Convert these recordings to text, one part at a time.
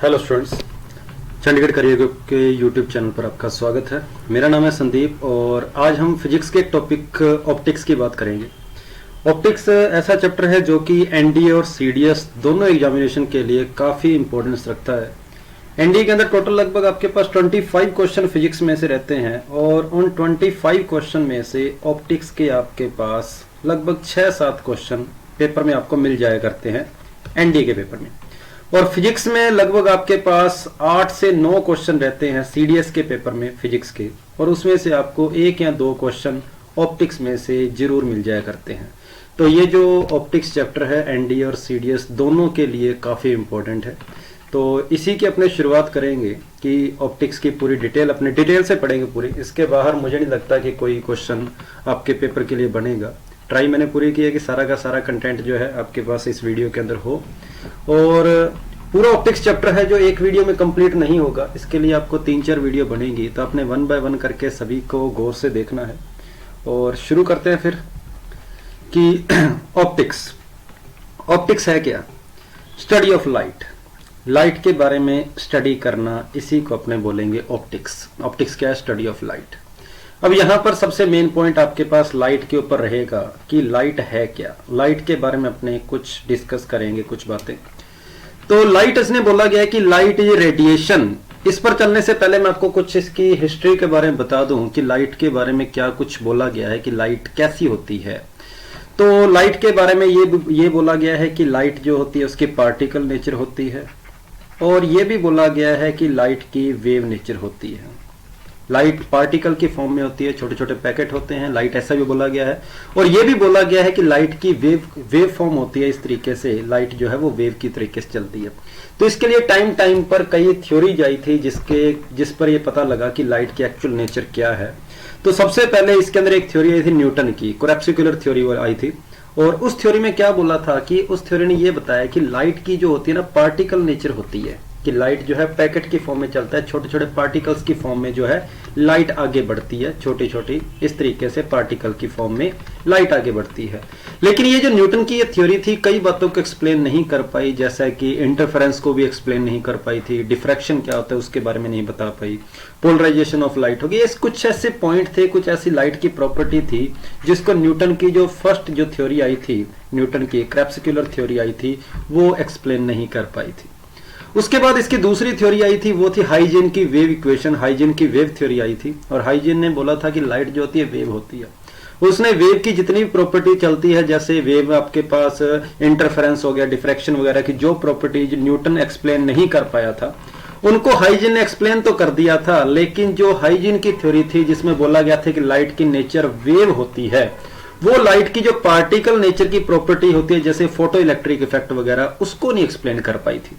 Hello students, Chandigarh career group के YouTube channel पर आपका स्वागत है। मेरा नाम है संदीप और आज हम फिजिक्स के टॉपिक ऑप्टिक्स की बात करेंगे। ऑप्टिक्स ऐसा चैप्टर है जो कि एनडीए और सीडीएस दोनों एग्जामिनेशन के लिए काफ़ी इंपॉर्टेंस रखता है। एनडीए के अंदर टोटल लगभग आपके पास 25 क्वेश्चन फिजिक्स में से रहते हैं और उन 25 क्वेश्चन में से ऑप्टिक्स के आपके पास लगभग 6-7 क्वेश्चन पेपर में आपको मिल जाया करते हैं एनडीए के पेपर में। और फिजिक्स में लगभग आपके पास 8 से 9 क्वेश्चन रहते हैं सीडीएस के पेपर में फिजिक्स के, और उसमें से आपको 1 या 2 क्वेश्चन ऑप्टिक्स में से जरूर मिल जाया करते हैं। तो ये जो ऑप्टिक्स चैप्टर है एनडीए और सीडीएस दोनों के लिए काफ़ी इम्पोर्टेंट है। तो इसी की अपने शुरुआत करेंगे कि ऑप्टिक्स की पूरी डिटेल अपने डिटेल से पढ़ेंगे पूरी। इसके बाहर मुझे नहीं लगता कि कोई क्वेश्चन आपके पेपर के लिए बनेगा। ट्राई मैंने पूरी की है कि सारा का सारा कंटेंट जो है आपके पास इस वीडियो के अंदर हो, और पूरा ऑप्टिक्स चैप्टर है जो एक वीडियो में कंप्लीट नहीं होगा। इसके लिए आपको 3-4 वीडियो बनेगी, तो आपने 1 बाय 1 करके सभी को गौर से देखना है। और शुरू करते हैं फिर कि ऑप्टिक्स है क्या? स्टडी ऑफ लाइट, लाइट के बारे में स्टडी करना, इसी को अपने बोलेंगे ऑप्टिक्स। ऑप्टिक्स क्या है? Study of light. अब यहाँ पर सबसे मेन पॉइंट आपके पास लाइट के ऊपर रहेगा कि लाइट है क्या। लाइट के बारे में अपने कुछ डिस्कस करेंगे, कुछ बातें। तो लाइट इसने बोला गया है कि लाइट इज रेडिएशन। इस पर चलने से पहले मैं आपको कुछ इसकी हिस्ट्री के बारे में बता दूं कि लाइट के बारे में क्या कुछ बोला गया है, कि लाइट कैसी होती है। तो लाइट के बारे में ये बोला गया है कि लाइट जो होती है उसकी पार्टिकल नेचर होती है, और ये भी बोला गया है कि लाइट की वेव नेचर होती है। लाइट पार्टिकल की फॉर्म में होती है, छोटे छोटे पैकेट होते हैं लाइट, ऐसा भी बोला गया है। और ये भी बोला गया है कि लाइट की वेव फॉर्म होती है। इस तरीके से लाइट जो है वो वेव की तरीके से चलती है। तो इसके लिए टाइम पर कई थ्योरीज आई थी जिस पर ये पता लगा कि लाइट की एक्चुअल नेचर क्या है। तो सबसे पहले इसके अंदर एक थ्योरी आई थी न्यूटन की, कोरेप्सिकुलर थ्योरी आई थी। और उस थ्योरी में क्या बोला था कि उस थ्योरी ने ये बताया कि लाइट की जो होती है ना पार्टिकल नेचर होती है, कि लाइट जो है पैकेट की फॉर्म में चलता है, छोटे छोटे पार्टिकल्स की फॉर्म में जो है लाइट आगे बढ़ती है, छोटी छोटी इस तरीके से पार्टिकल की फॉर्म में लाइट आगे बढ़ती है। लेकिन ये जो न्यूटन की ये थ्योरी थी कई बातों को एक्सप्लेन नहीं कर पाई, जैसा कि इंटरफेरेंस को भी एक्सप्लेन नहीं कर पाई थी, डिफ्रैक्शन क्या होता है उसके बारे में नहीं बता पाई, पोलराइजेशन ऑफ लाइट हो गई। कुछ ऐसे पॉइंट थे, कुछ ऐसी लाइट की प्रॉपर्टी थी जिसको न्यूटन की जो फर्स्ट जो थ्योरी आई थी, न्यूटन की क्रेप्सिकुलर थ्योरी आई थी, वो एक्सप्लेन नहीं कर पाई थी। उसके बाद इसकी दूसरी थ्योरी आई थी, वो थी हाइजेन की वेव इक्वेशन, हाइजेन की वेव थ्योरी आई थी। और हाइजेन ने बोला था कि लाइट जो होती है वेव होती है। उसने वेव की जितनी भी प्रॉपर्टी चलती है, जैसे वेव आपके पास इंटरफेरेंस हो गया, डिफ्रैक्शन वगैरह की जो प्रॉपर्टीज न्यूटन एक्सप्लेन नहीं कर पाया था, उनको हाइजेन ने एक्सप्लेन तो कर दिया था। लेकिन जो हाइजेन की थ्योरी थी जिसमें बोला गया था कि लाइट की नेचर वेव होती है, वो लाइट की जो पार्टिकल नेचर की प्रॉपर्टी होती है जैसे फोटो इलेक्ट्रिक इफेक्ट वगैरह, उसको नहीं एक्सप्लेन कर पाई थी।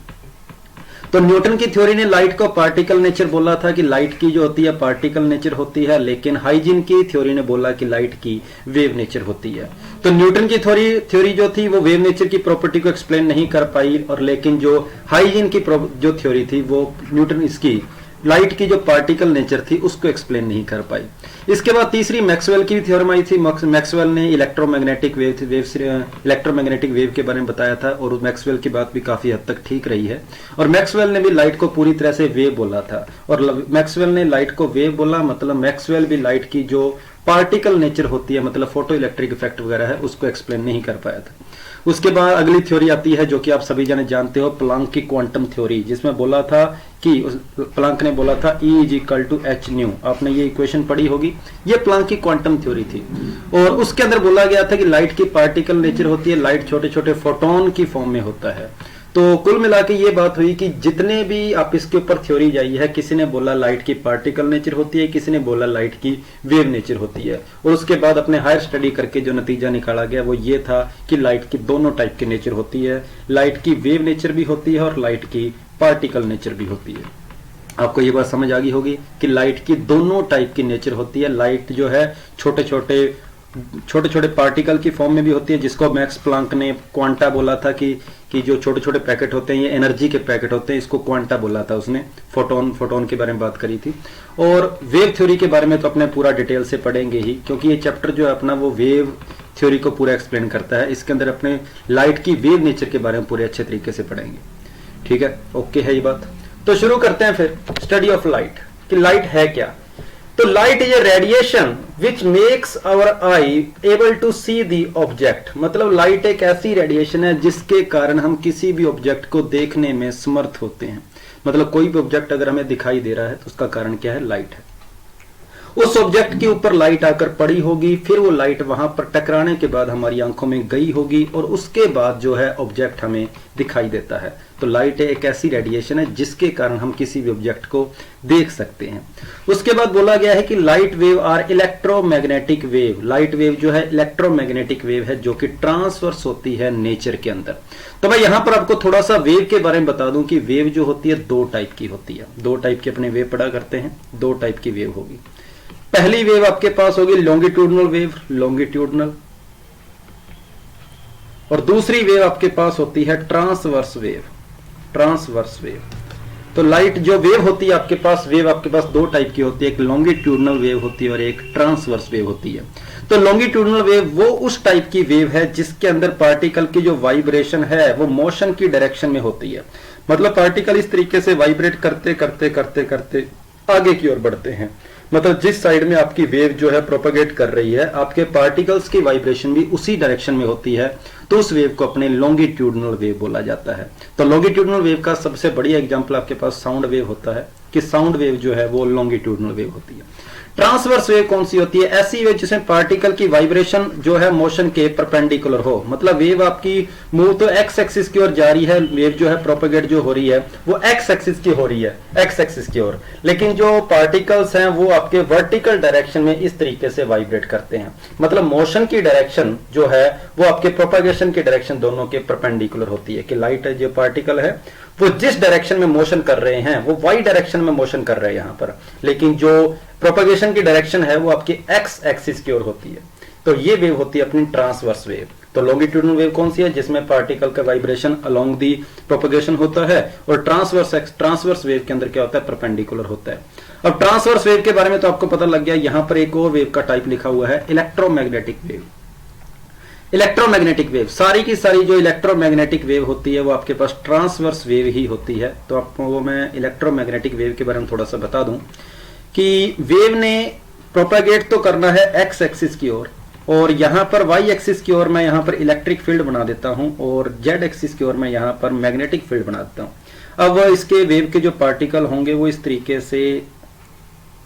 तो न्यूटन की थ्योरी ने लाइट को पार्टिकल नेचर बोला था कि लाइट की जो होती है पार्टिकल नेचर होती है, लेकिन हाइजेन की थ्योरी ने बोला कि लाइट की वेव नेचर होती है। तो न्यूटन की थ्योरी जो थी वो वेव नेचर की प्रॉपर्टी को एक्सप्लेन नहीं कर पाई, और लेकिन जो हाइजेन की जो थ्योरी थी वो न्यूटन इसकी लाइट की जो पार्टिकल नेचर थी उसको एक्सप्लेन नहीं कर पाई। इसके बाद तीसरी मैक्सवेल की थ्योरम आई थी। मैक्सवेल ने इलेक्ट्रोमैग्नेटिक वेव के बारे में बताया था, और मैक्सवेल की बात भी काफी हद तक ठीक रही है। और मैक्सवेल ने भी लाइट को पूरी तरह से वेव बोला था, और मैक्सवेल ने लाइट को वेव बोला, मतलब मैक्सवेल भी लाइट की जो पार्टिकल नेचर होती है, मतलब फोटो इलेक्ट्रिक इफेक्ट वगैरह है, उसको एक्सप्लेन नहीं कर पाया था। उसके बाद अगली थ्योरी आती है जो कि आप सभी जने जानते हो, प्लांक की क्वांटम थ्योरी, जिसमें बोला था कि प्लांक ने बोला था E = h²। आपने ये इक्वेशन पढ़ी होगी, ये प्लांक की क्वांटम थ्योरी थी। और उसके अंदर बोला गया था कि लाइट की पार्टिकल नेचर होती है, लाइट छोटे छोटे फोटोन की फॉर्म में होता है। तो कुल मिला के ये बात हुई कि जितने भी आप इसके ऊपर थ्योरी जाई है, किसी ने बोला लाइट की पार्टिकल नेचर होती है, किसी ने बोला लाइट की वेव नेचर होती है। और उसके बाद अपने हायर स्टडी करके जो नतीजा निकाला गया वो ये था कि लाइट की दोनों टाइप की नेचर होती है, लाइट की वेव नेचर भी होती है और लाइट की पार्टिकल नेचर भी होती है। आपको ये बात समझ आ गई होगी कि लाइट की दोनों टाइप की नेचर होती है। लाइट जो है छोटे छोटे पार्टिकल की फॉर्म में भी होती है, जिसको मैक्स प्लांक ने क्वांटा बोला था कि जो छोटे छोटे पैकेट होते हैं ये एनर्जी के पैकेट होते हैं, इसको क्वांटा बोला था उसने। फोटोन के बारे में बात करी थी। और वेव थ्योरी के बारे में तो अपने पूरा डिटेल से पढ़ेंगे ही, क्योंकि ये चैप्टर जो है अपना वो वेव थ्योरी को पूरा एक्सप्लेन करता है। इसके अंदर अपने लाइट की वेव नेचर के बारे में पूरे अच्छे तरीके से पढ़ेंगे। ठीक है, ओके है ये बात। तो शुरू करते हैं फिर स्टडी ऑफ लाइट कि लाइट है क्या। तो light is a radiation which makes our eye able to see the object. मतलब लाइट एक ऐसी रेडिएशन है जिसके कारण हम किसी भी ऑब्जेक्ट को देखने में समर्थ होते हैं। मतलब कोई भी ऑब्जेक्ट अगर हमें दिखाई दे रहा है तो उसका कारण क्या है, लाइट है। उस ऑब्जेक्ट के ऊपर लाइट आकर पड़ी होगी, फिर वो लाइट वहां पर टकराने के बाद हमारी आंखों में गई होगी और उसके बाद जो है ऑब्जेक्ट हमें दिखाई देता है। तो लाइट एक ऐसी रेडिएशन है जिसके कारण हम किसी भी ऑब्जेक्ट को देख सकते हैं। उसके बाद बोला गया है कि light wave are electromagnetic wave. Light wave जो है इलेक्ट्रोमैग्नेटिक वेव है जो कि ट्रांसवर्स होती है नेचर के अंदर। तो मैं यहां पर आपको थोड़ा सा वेव के बारे में बता दूं कि वेव जो होती है दो टाइप की होती है। दो टाइप की अपने वेव पढ़ा करते हैं, दो टाइप की वेव होगी। पहली वेव आपके पास होगी लॉन्गिट्यूडनल वेव, लॉन्गिट्यूडनल, और दूसरी वेव आपके पास होती है ट्रांसवर्स वेव, ट्रांसवर्स वेव। तो लाइट जो वेव होती है आपके पास, वेव आपके पास दो टाइप की होती है, एक लॉन्गिट्यूडनल वेव होती है और एक ट्रांसवर्स वेव होती है। तो लॉन्गिट्यूडनल वेव वो उस टाइप की वेव है जिसके अंदर पार्टिकल की जो वाइब्रेशन है वो मोशन की डायरेक्शन में होती है। मतलब पार्टिकल इस तरीके से वाइब्रेट करते करते करते करते आगे की ओर बढ़ते हैं। मतलब जिस साइड में आपकी वेव जो है प्रोपेगेट कर रही है, आपके पार्टिकल्स की वाइब्रेशन भी उसी डायरेक्शन में होती है, तो उस वेव को अपने लॉन्गिट्यूडनल वेव बोला जाता है। तो लॉन्गिट्यूडनल वेव का सबसे बढ़िया एग्जांपल आपके पास साउंड वेव होता है कि साउंड वेव जो है वो लॉन्गिट्यूडनल वेव होती है। ट्रांसवर्स वेव कौन सी होती है, ऐसी वेव जिसमें पार्टिकल की वाइब्रेशन जो है मोशन के परपेंडिकुलर हो। मतलब वेव आपकी मूव तो एक्स एक्सिस की ओर जा रही है, वेव जो है प्रोपेगेट जो हो रही है वो एक्स एक्सिस की हो रही है, एक्स एक्सिस की ओर, लेकिन जो पार्टिकल्स हैं वो आपके वर्टिकल डायरेक्शन में इस तरीके से वाइब्रेट करते हैं। मतलब मोशन की डायरेक्शन जो है वो आपके प्रोपेगेशन की डायरेक्शन दोनों के परपेंडिकुलर होती है कि लाइट जो पार्टिकल है वो जिस डायरेक्शन में मोशन कर रहे हैं वो वाई डायरेक्शन में मोशन कर रहे हैं यहां पर, लेकिन जो प्रोपेगेशन की डायरेक्शन है वो आपकी एक्स एक्सिस की ओर होती है। तो ये वेव होती है अपनी ट्रांसवर्स वेव। तो लॉन्गिट्यूडनल वेव कौन सी है, जिसमें पार्टिकल का वाइब्रेशन अलोंग दी प्रोपेगेशन होता है, और ट्रांसवर्स वेव के अंदर क्या होता है, परपेंडिकुलर होता है। अब ट्रांसवर्स वेव के बारे में तो आपको पता लग गया। यहां पर एक और वेव का टाइप लिखा हुआ है इलेक्ट्रोमैग्नेटिक वेव। इलेक्ट्रोमैग्नेटिक वेव, सारी की सारी जो इलेक्ट्रोमैग्नेटिक वेव होती है वो आपके पास ट्रांसवर्स वेव ही होती है। तो आपको वो मैं इलेक्ट्रोमैग्नेटिक वेव के बारे में थोड़ा सा बता दूं कि वेव ने प्रोपेगेट तो करना है एक्स एक्सिस की ओर, और यहां पर वाई एक्सिस की ओर मैं यहां पर इलेक्ट्रिक फील्ड बना देता हूं, और जेड एक्सिस की ओर मैं यहां पर मैग्नेटिक फील्ड बना देता हूं। अब इसके वेव के जो पार्टिकल होंगे वो इस तरीके से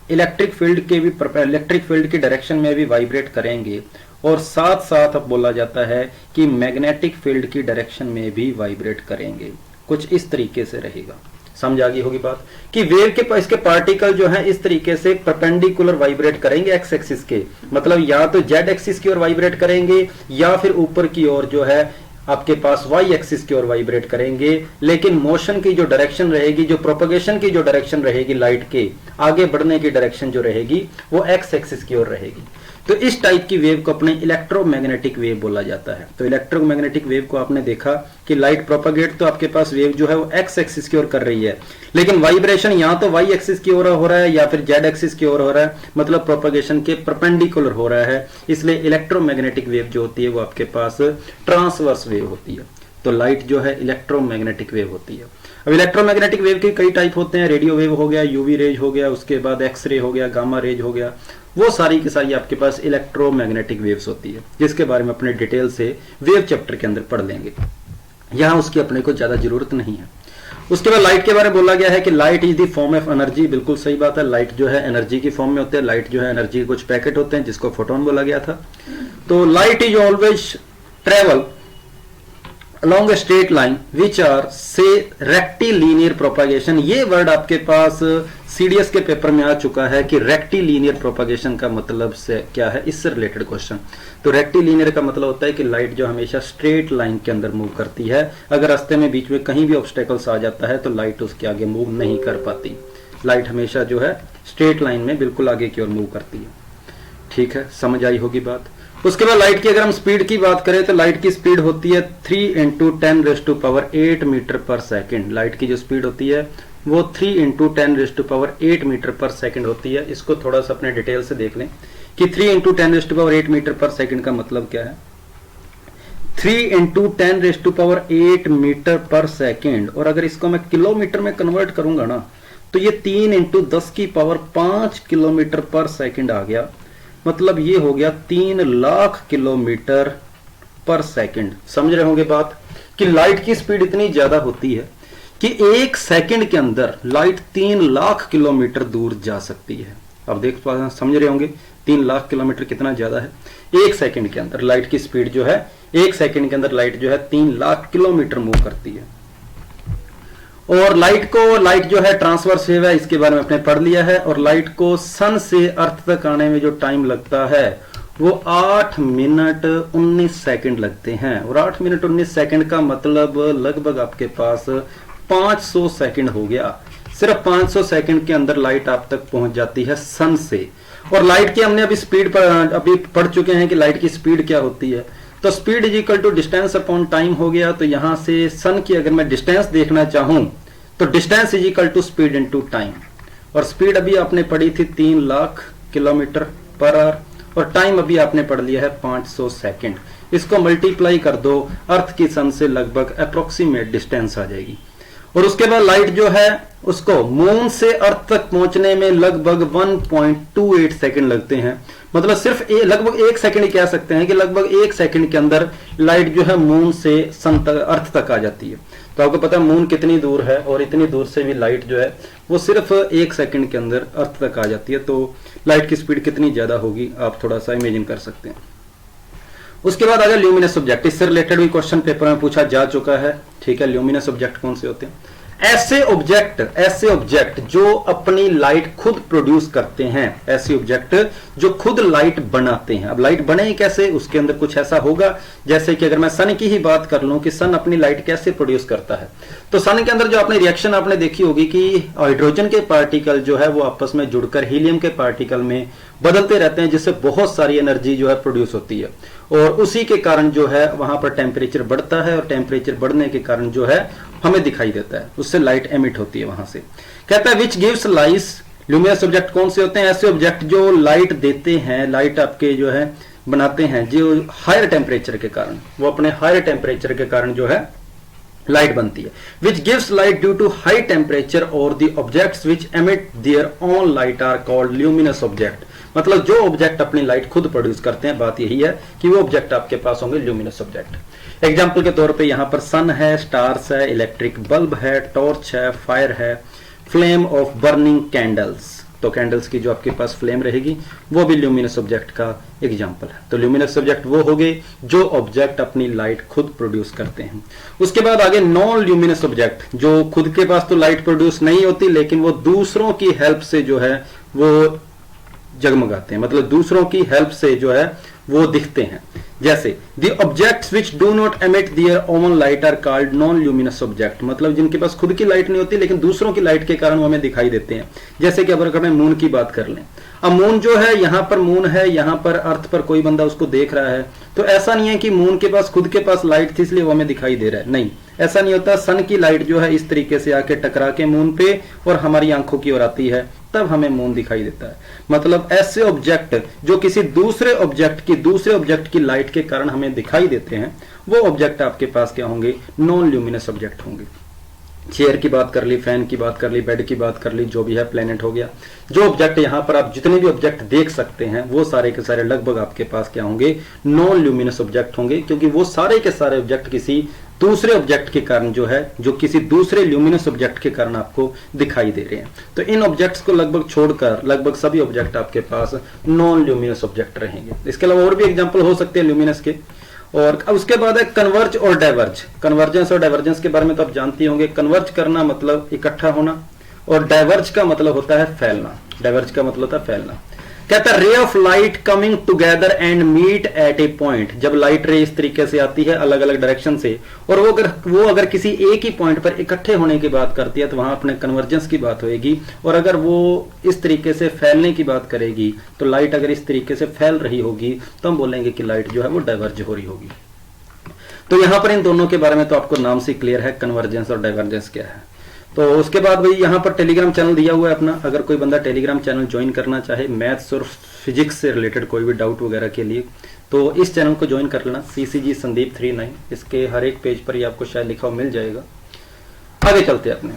इलेक्ट्रिक फील्ड की डायरेक्शन में भी वाइब्रेट करेंगे, और साथ साथ अब बोला जाता है कि मैग्नेटिक फील्ड की डायरेक्शन में भी वाइब्रेट करेंगे। कुछ इस तरीके से रहेगा। समझ आ गई होगी बात कि वेव के इसके पार्टिकल जो है इस तरीके से परपेंडिकुलर वाइब्रेट करेंगे एक्स एक्सिस के। मतलब या तो जेड एक्सिस की ओर वाइब्रेट करेंगे या फिर ऊपर की ओर जो है आपके पास वाई एक्सिस की ओर वाइब्रेट करेंगे, लेकिन मोशन की जो डायरेक्शन रहेगी, जो प्रोपेगेशन की जो डायरेक्शन रहेगी, लाइट के आगे बढ़ने की डायरेक्शन जो रहेगी वो एक्स एक्सिस की ओर रहेगी। तो इस टाइप की वेव को अपने इलेक्ट्रोमैग्नेटिक वेव बोला जाता है। तो इलेक्ट्रोमैग्नेटिक वेव को आपने देखा कि लाइट प्रोपेगेट तो आपके पास वेव जो है वो एक्स एक्सिस की ओर कर रही है, लेकिन वाइब्रेशन या तो वाई एक्सिस की ओर हो रहा है या फिर जेड एक्सिस की ओर हो रहा है, मतलब प्रोपेगेशन के परपेंडिकुलर हो रहा है। इसलिए इलेक्ट्रोमैग्नेटिक वेव जो होती है वो आपके पास ट्रांसवर्स वेव होती है। तो लाइट जो है इलेक्ट्रोमैग्नेटिक वेव होती है। अब इलेक्ट्रोमैग्नेटिक वेव के कई टाइप होते हैं, रेडियो वेव हो गया, यूवी रेज हो गया, उसके बाद एक्सरे हो गया, गामा रेज हो गया, वो सारी की सारी आपके पास इलेक्ट्रोमैग्नेटिक वेव्स होती है, जिसके बारे में अपने डिटेल से वेव चैप्टर के अंदर पढ़ लेंगे। यहां उसकी अपने को ज्यादा जरूरत नहीं है। उसके बाद लाइट के बारे में बोला गया है कि light is the form of energy. बिल्कुल सही बात है, लाइट जो है एनर्जी की फॉर्म में होते हैं। लाइट जो है एनर्जी के कुछ पैकेट होते हैं जिसको फोटोन बोला गया था। तो light is always travel along a straight line which are say rectilinear propagation। ये वर्ड आपके पास सीडीएस के पेपर में आ चुका है कि रेक्टिलीनियर प्रोपागेशन का मतलब से क्या है, इससे रिलेटेड क्वेश्चन। तो रेक्टिलीनियर का मतलब होता है कि लाइट जो हमेशा स्ट्रेट लाइन के अंदर मूव करती है। अगर रास्ते में बीच में कहीं भी ऑब्स्टेकल्स आ जाता है तो लाइट उसके आगे मूव नहीं कर पाती। लाइट हमेशा जो है स्ट्रेट लाइन में बिल्कुल आगे की ओर मूव करती है। ठीक है, समझ आई होगी बात। उसके बाद लाइट की अगर हम स्पीड की बात करें तो लाइट की स्पीड होती है 3 × 10⁸ मीटर पर सेकेंड। लाइट की जो स्पीड होती है वो 3 × 10⁸ मीटर पर सेकेंड होती है। इसको थोड़ा सा अपने डिटेल से देख लें कि 3 × 10⁸ मीटर पर सेकेंड का मतलब क्या है। 3 × 10⁸ मीटर पर सेकेंड, और अगर इसको मैं किलोमीटर में कन्वर्ट करूंगा ना तो ये 3 × 10⁵ किलोमीटर पर सेकेंड आ गया। मतलब ये हो गया 3 लाख किलोमीटर पर सेकेंड। समझ रहे होंगे बात कि लाइट की स्पीड इतनी ज्यादा होती है कि 1 सेकंड के अंदर लाइट 3 लाख किलोमीटर दूर जा सकती है। अब देख समझ रहे होंगे 3 लाख किलोमीटर कितना ज्यादा है। 1 सेकंड के अंदर लाइट की स्पीड जो है, 1 सेकंड के अंदर लाइट जो है 3 लाख किलोमीटर मूव करती है। और लाइट जो है ट्रांसवर्स वेव है, इसके बारे में आपने पढ़ लिया है। और लाइट को सन से अर्थ तक आने में जो टाइम लगता है वो 8 मिनट 19 सेकंड लगते हैं। और 8 मिनट 19 सेकंड का मतलब लगभग आपके पास 500 सेकंड हो गया। सिर्फ 500 सेकंड के अंदर लाइट आप तक पहुंच जाती है सन से। और लाइट की हमने अभी स्पीड पर अभी पढ़ चुके हैं कि लाइट की स्पीड क्या होती है। तो speed is equal to distance upon time हो गया। तो यहां से सन की अगर मैं डिस्टेंस देखना चाहूं तो distance is equal to speed into time. और स्पीड अभी आपने पढ़ी थी 3 लाख किलोमीटर पर आवर, और टाइम अभी आपने पढ़ लिया है 500 सेकंड। इसको मल्टीप्लाई कर दो, अर्थ की सन से लगभग अप्रोक्सीमेट डिस्टेंस आ जाएगी। और उसके बाद लाइट जो है उसको मून से अर्थ तक पहुंचने में लगभग 1.28 सेकंड लगते हैं। मतलब सिर्फ लगभग 1 सेकंड ही कह सकते हैं कि लगभग 1 सेकंड के अंदर लाइट जो है मून से सन तक अर्थ तक आ जाती है। तो आपको पता है मून कितनी दूर है, और इतनी दूर से भी लाइट जो है वो सिर्फ 1 सेकंड के अंदर अर्थ तक आ जाती है। तो लाइट की स्पीड कितनी ज्यादा होगी आप थोड़ा सा इमेजिन कर सकते हैं। उसके बाद आ गया ल्यूमिनस ऑब्जेक्ट। इससे रिलेटेड भी क्वेश्चन पेपर में पूछा जा चुका है। ठीक है, ल्यूमिनस ऑब्जेक्ट कौन से होते हैं? ऐसे ऑब्जेक्ट जो अपनी लाइट खुद प्रोड्यूस करते हैं, ऐसे ऑब्जेक्ट जो खुद लाइट बनाते हैं। अब लाइट बने कैसे, उसके अंदर कुछ ऐसा होगा जैसे कि अगर मैं सन की ही बात कर लूं कि सन अपनी लाइट कैसे प्रोड्यूस करता है। तो सन के अंदर जो आपने रिएक्शन आपने देखी होगी कि हाइड्रोजन के पार्टिकल जो है वो आपस में जुड़कर हीलियम के पार्टिकल में बदलते रहते हैं, जिससे बहुत सारी एनर्जी जो है प्रोड्यूस होती है। और उसी के कारण जो है वहां पर टेम्परेचर बढ़ता है, और टेम्परेचर बढ़ने के कारण जो है हमें दिखाई देता है, उससे लाइट एमिट होती है वहां से। कहता है which gives light, luminous object कौन से होते हैं? ऐसे ऑब्जेक्ट जो लाइट देते हैं, लाइट आपके जो है बनाते हैं जो हायर टेम्परेचर के कारण, वो अपने हायर टेम्परेचर के कारण जो है लाइट बनती है। Which gives light due to high temperature और the objects which emit their own light are called luminous object. मतलब जो ऑब्जेक्ट अपनी लाइट खुद प्रोड्यूस करते हैं, बात यही है कि वो ऑब्जेक्ट आपके पास होंगे ल्यूमिनस ऑब्जेक्ट। एग्जाम्पल के तौर पे यहां पर सन है, स्टार्स है, इलेक्ट्रिक बल्ब है, टॉर्च है, फायर है, फ्लेम ऑफ बर्निंग कैंडल्स। तो कैंडल्स की जो आपके पास फ्लेम रहेगी वो भी ल्यूमिनस ऑब्जेक्ट का एग्जाम्पल है। तो ल्यूमिनस ऑब्जेक्ट वो हो गए जो ऑब्जेक्ट अपनी लाइट खुद प्रोड्यूस करते हैं। उसके बाद आगे नॉन ल्यूमिनस ऑब्जेक्ट, जो खुद के पास तो लाइट प्रोड्यूस नहीं होती लेकिन वो दूसरों की हेल्प से जो है वो जगमगाते हैं, मतलब दूसरों की हेल्प से जो है वो दिखते हैं। जैसे the objects which do not emit their own light are called non luminous object. मतलब जिनके पास खुद की लाइट नहीं होती लेकिन दूसरों की लाइट के कारण वो हमें दिखाई देते हैं। जैसे कि अगर हमें मून की बात कर लें, अब मून जो है यहाँ पर मून है, यहाँ पर अर्थ पर कोई बंदा उसको देख रहा है, तो ऐसा नहीं है कि मून के पास खुद के पास लाइट थी इसलिए वो हमें दिखाई दे रहा है, नहीं, ऐसा नहीं होता। सन की लाइट जो है इस तरीके से आके टकरा के मून पे और हमारी आंखों की ओर आती है, तब हमें मून दिखाई देता है। मतलब ऐसे ऑब्जेक्ट जो किसी दूसरे ऑब्जेक्ट की लाइट के कारण हमें दिखाई देते हैं, वो ऑब्जेक्ट आपके पास क्या होंगे? नॉन ल्यूमिनस ऑब्जेक्ट होंगे। चेयर की बात कर ली, फैन की बात कर ली, बेड की बात कर ली, जो भी है, प्लेनेट हो गया। जो ऑब्जेक्ट यहाँ पर आप जितने भी ऑब्जेक्ट देख सकते हैं वो सारे के सारे लगभग आपके पास क्या होंगे? नॉन ल्यूमिनस ऑब्जेक्ट होंगे, क्योंकि वो सारे के सारे ऑब्जेक्ट किसी दूसरे ऑब्जेक्ट के कारण जो है, जो किसी दूसरे ल्यूमिनस ऑब्जेक्ट के कारण आपको दिखाई दे रहे हैं। तो इन ऑब्जेक्ट्स को लगभग छोड़कर लगभग सभी ऑब्जेक्ट आपके पास नॉन ल्यूमिनस ऑब्जेक्ट रहेंगे। इसके अलावा और भी एग्जांपल हो सकते हैं ल्यूमिनस के। और उसके बाद है कन्वर्ज और डाइवर्ज। कन्वर्जेंस और डाइवर्जेंस के बारे में तो आप जानते होंगे। कन्वर्ज करना मतलब इकट्ठा होना, और डाइवर्ज का मतलब होता है फैलना। डाइवर्ज का मतलब होता है फैलना। कहता है ray of light coming together and meet at a point. जब लाइट रे इस तरीके से आती है अलग अलग डायरेक्शन से, और वो अगर किसी एक ही पॉइंट पर इकट्ठे होने की बात करती है तो वहां अपने कन्वर्जेंस की बात होगी। और अगर वो इस तरीके से फैलने की बात करेगी, तो लाइट अगर इस तरीके से फैल रही होगी तो हम बोलेंगे कि लाइट जो है वो डाइवर्ज हो रही होगी। तो यहां पर इन दोनों के बारे में तो आपको नाम से क्लियर है कन्वर्जेंस और डाइवर्जेंस क्या है। तो उसके बाद भाई यहाँ पर टेलीग्राम चैनल दिया हुआ है अपना, अगर कोई बंदा टेलीग्राम चैनल ज्वाइन करना चाहे मैथ्स और फिजिक्स से रिलेटेड कोई भी डाउट वगैरह के लिए, तो इस चैनल को ज्वाइन कर लेना, CCG संदीप 39, इसके हर एक पेज पर ही आपको शायद लिखा हुआ मिल जाएगा। आगे चलते हैं अपने।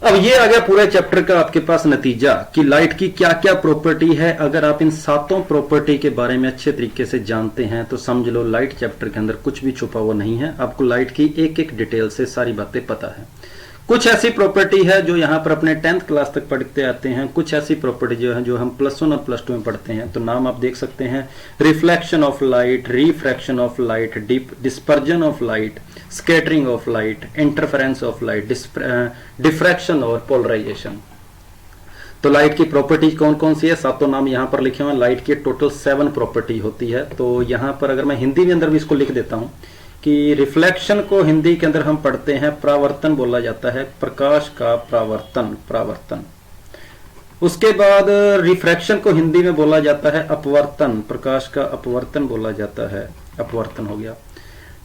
अब ये आ गया पूरे चैप्टर का आपके पास नतीजा कि लाइट की क्या क्या प्रॉपर्टी है। अगर आप इन सातों प्रॉपर्टी के बारे में अच्छे तरीके से जानते हैं तो समझ लो लाइट चैप्टर के अंदर कुछ भी छुपा हुआ नहीं है, आपको लाइट की एक एक डिटेल से सारी बातें पता है। कुछ ऐसी प्रॉपर्टी है जो यहाँ पर अपने 10th क्लास तक पढ़ते आते हैं, कुछ ऐसी प्रॉपर्टी जो है जो हम +1 और +2 में पढ़ते हैं। तो नाम आप देख सकते हैं, reflection of light, refraction of light, dispersion of light, scattering of light, interference of light, diffraction और पोलराइजेशन। तो लाइट की प्रॉपर्टी कौन कौन सी है, सातों नाम यहाँ पर लिखे हुए हैं। लाइट की टोटल 7 प्रॉपर्टी होती है। तो यहाँ पर अगर मैं हिंदी में अंदर भी इसको लिख देता हूँ कि रिफ्लेक्शन को हिंदी के अंदर हम पढ़ते हैं परावर्तन बोला जाता है, प्रकाश का परावर्तन। उसके बाद रिफ्रैक्शन को हिंदी में बोला जाता है अपवर्तन, प्रकाश का अपवर्तन बोला जाता है, अपवर्तन हो गया।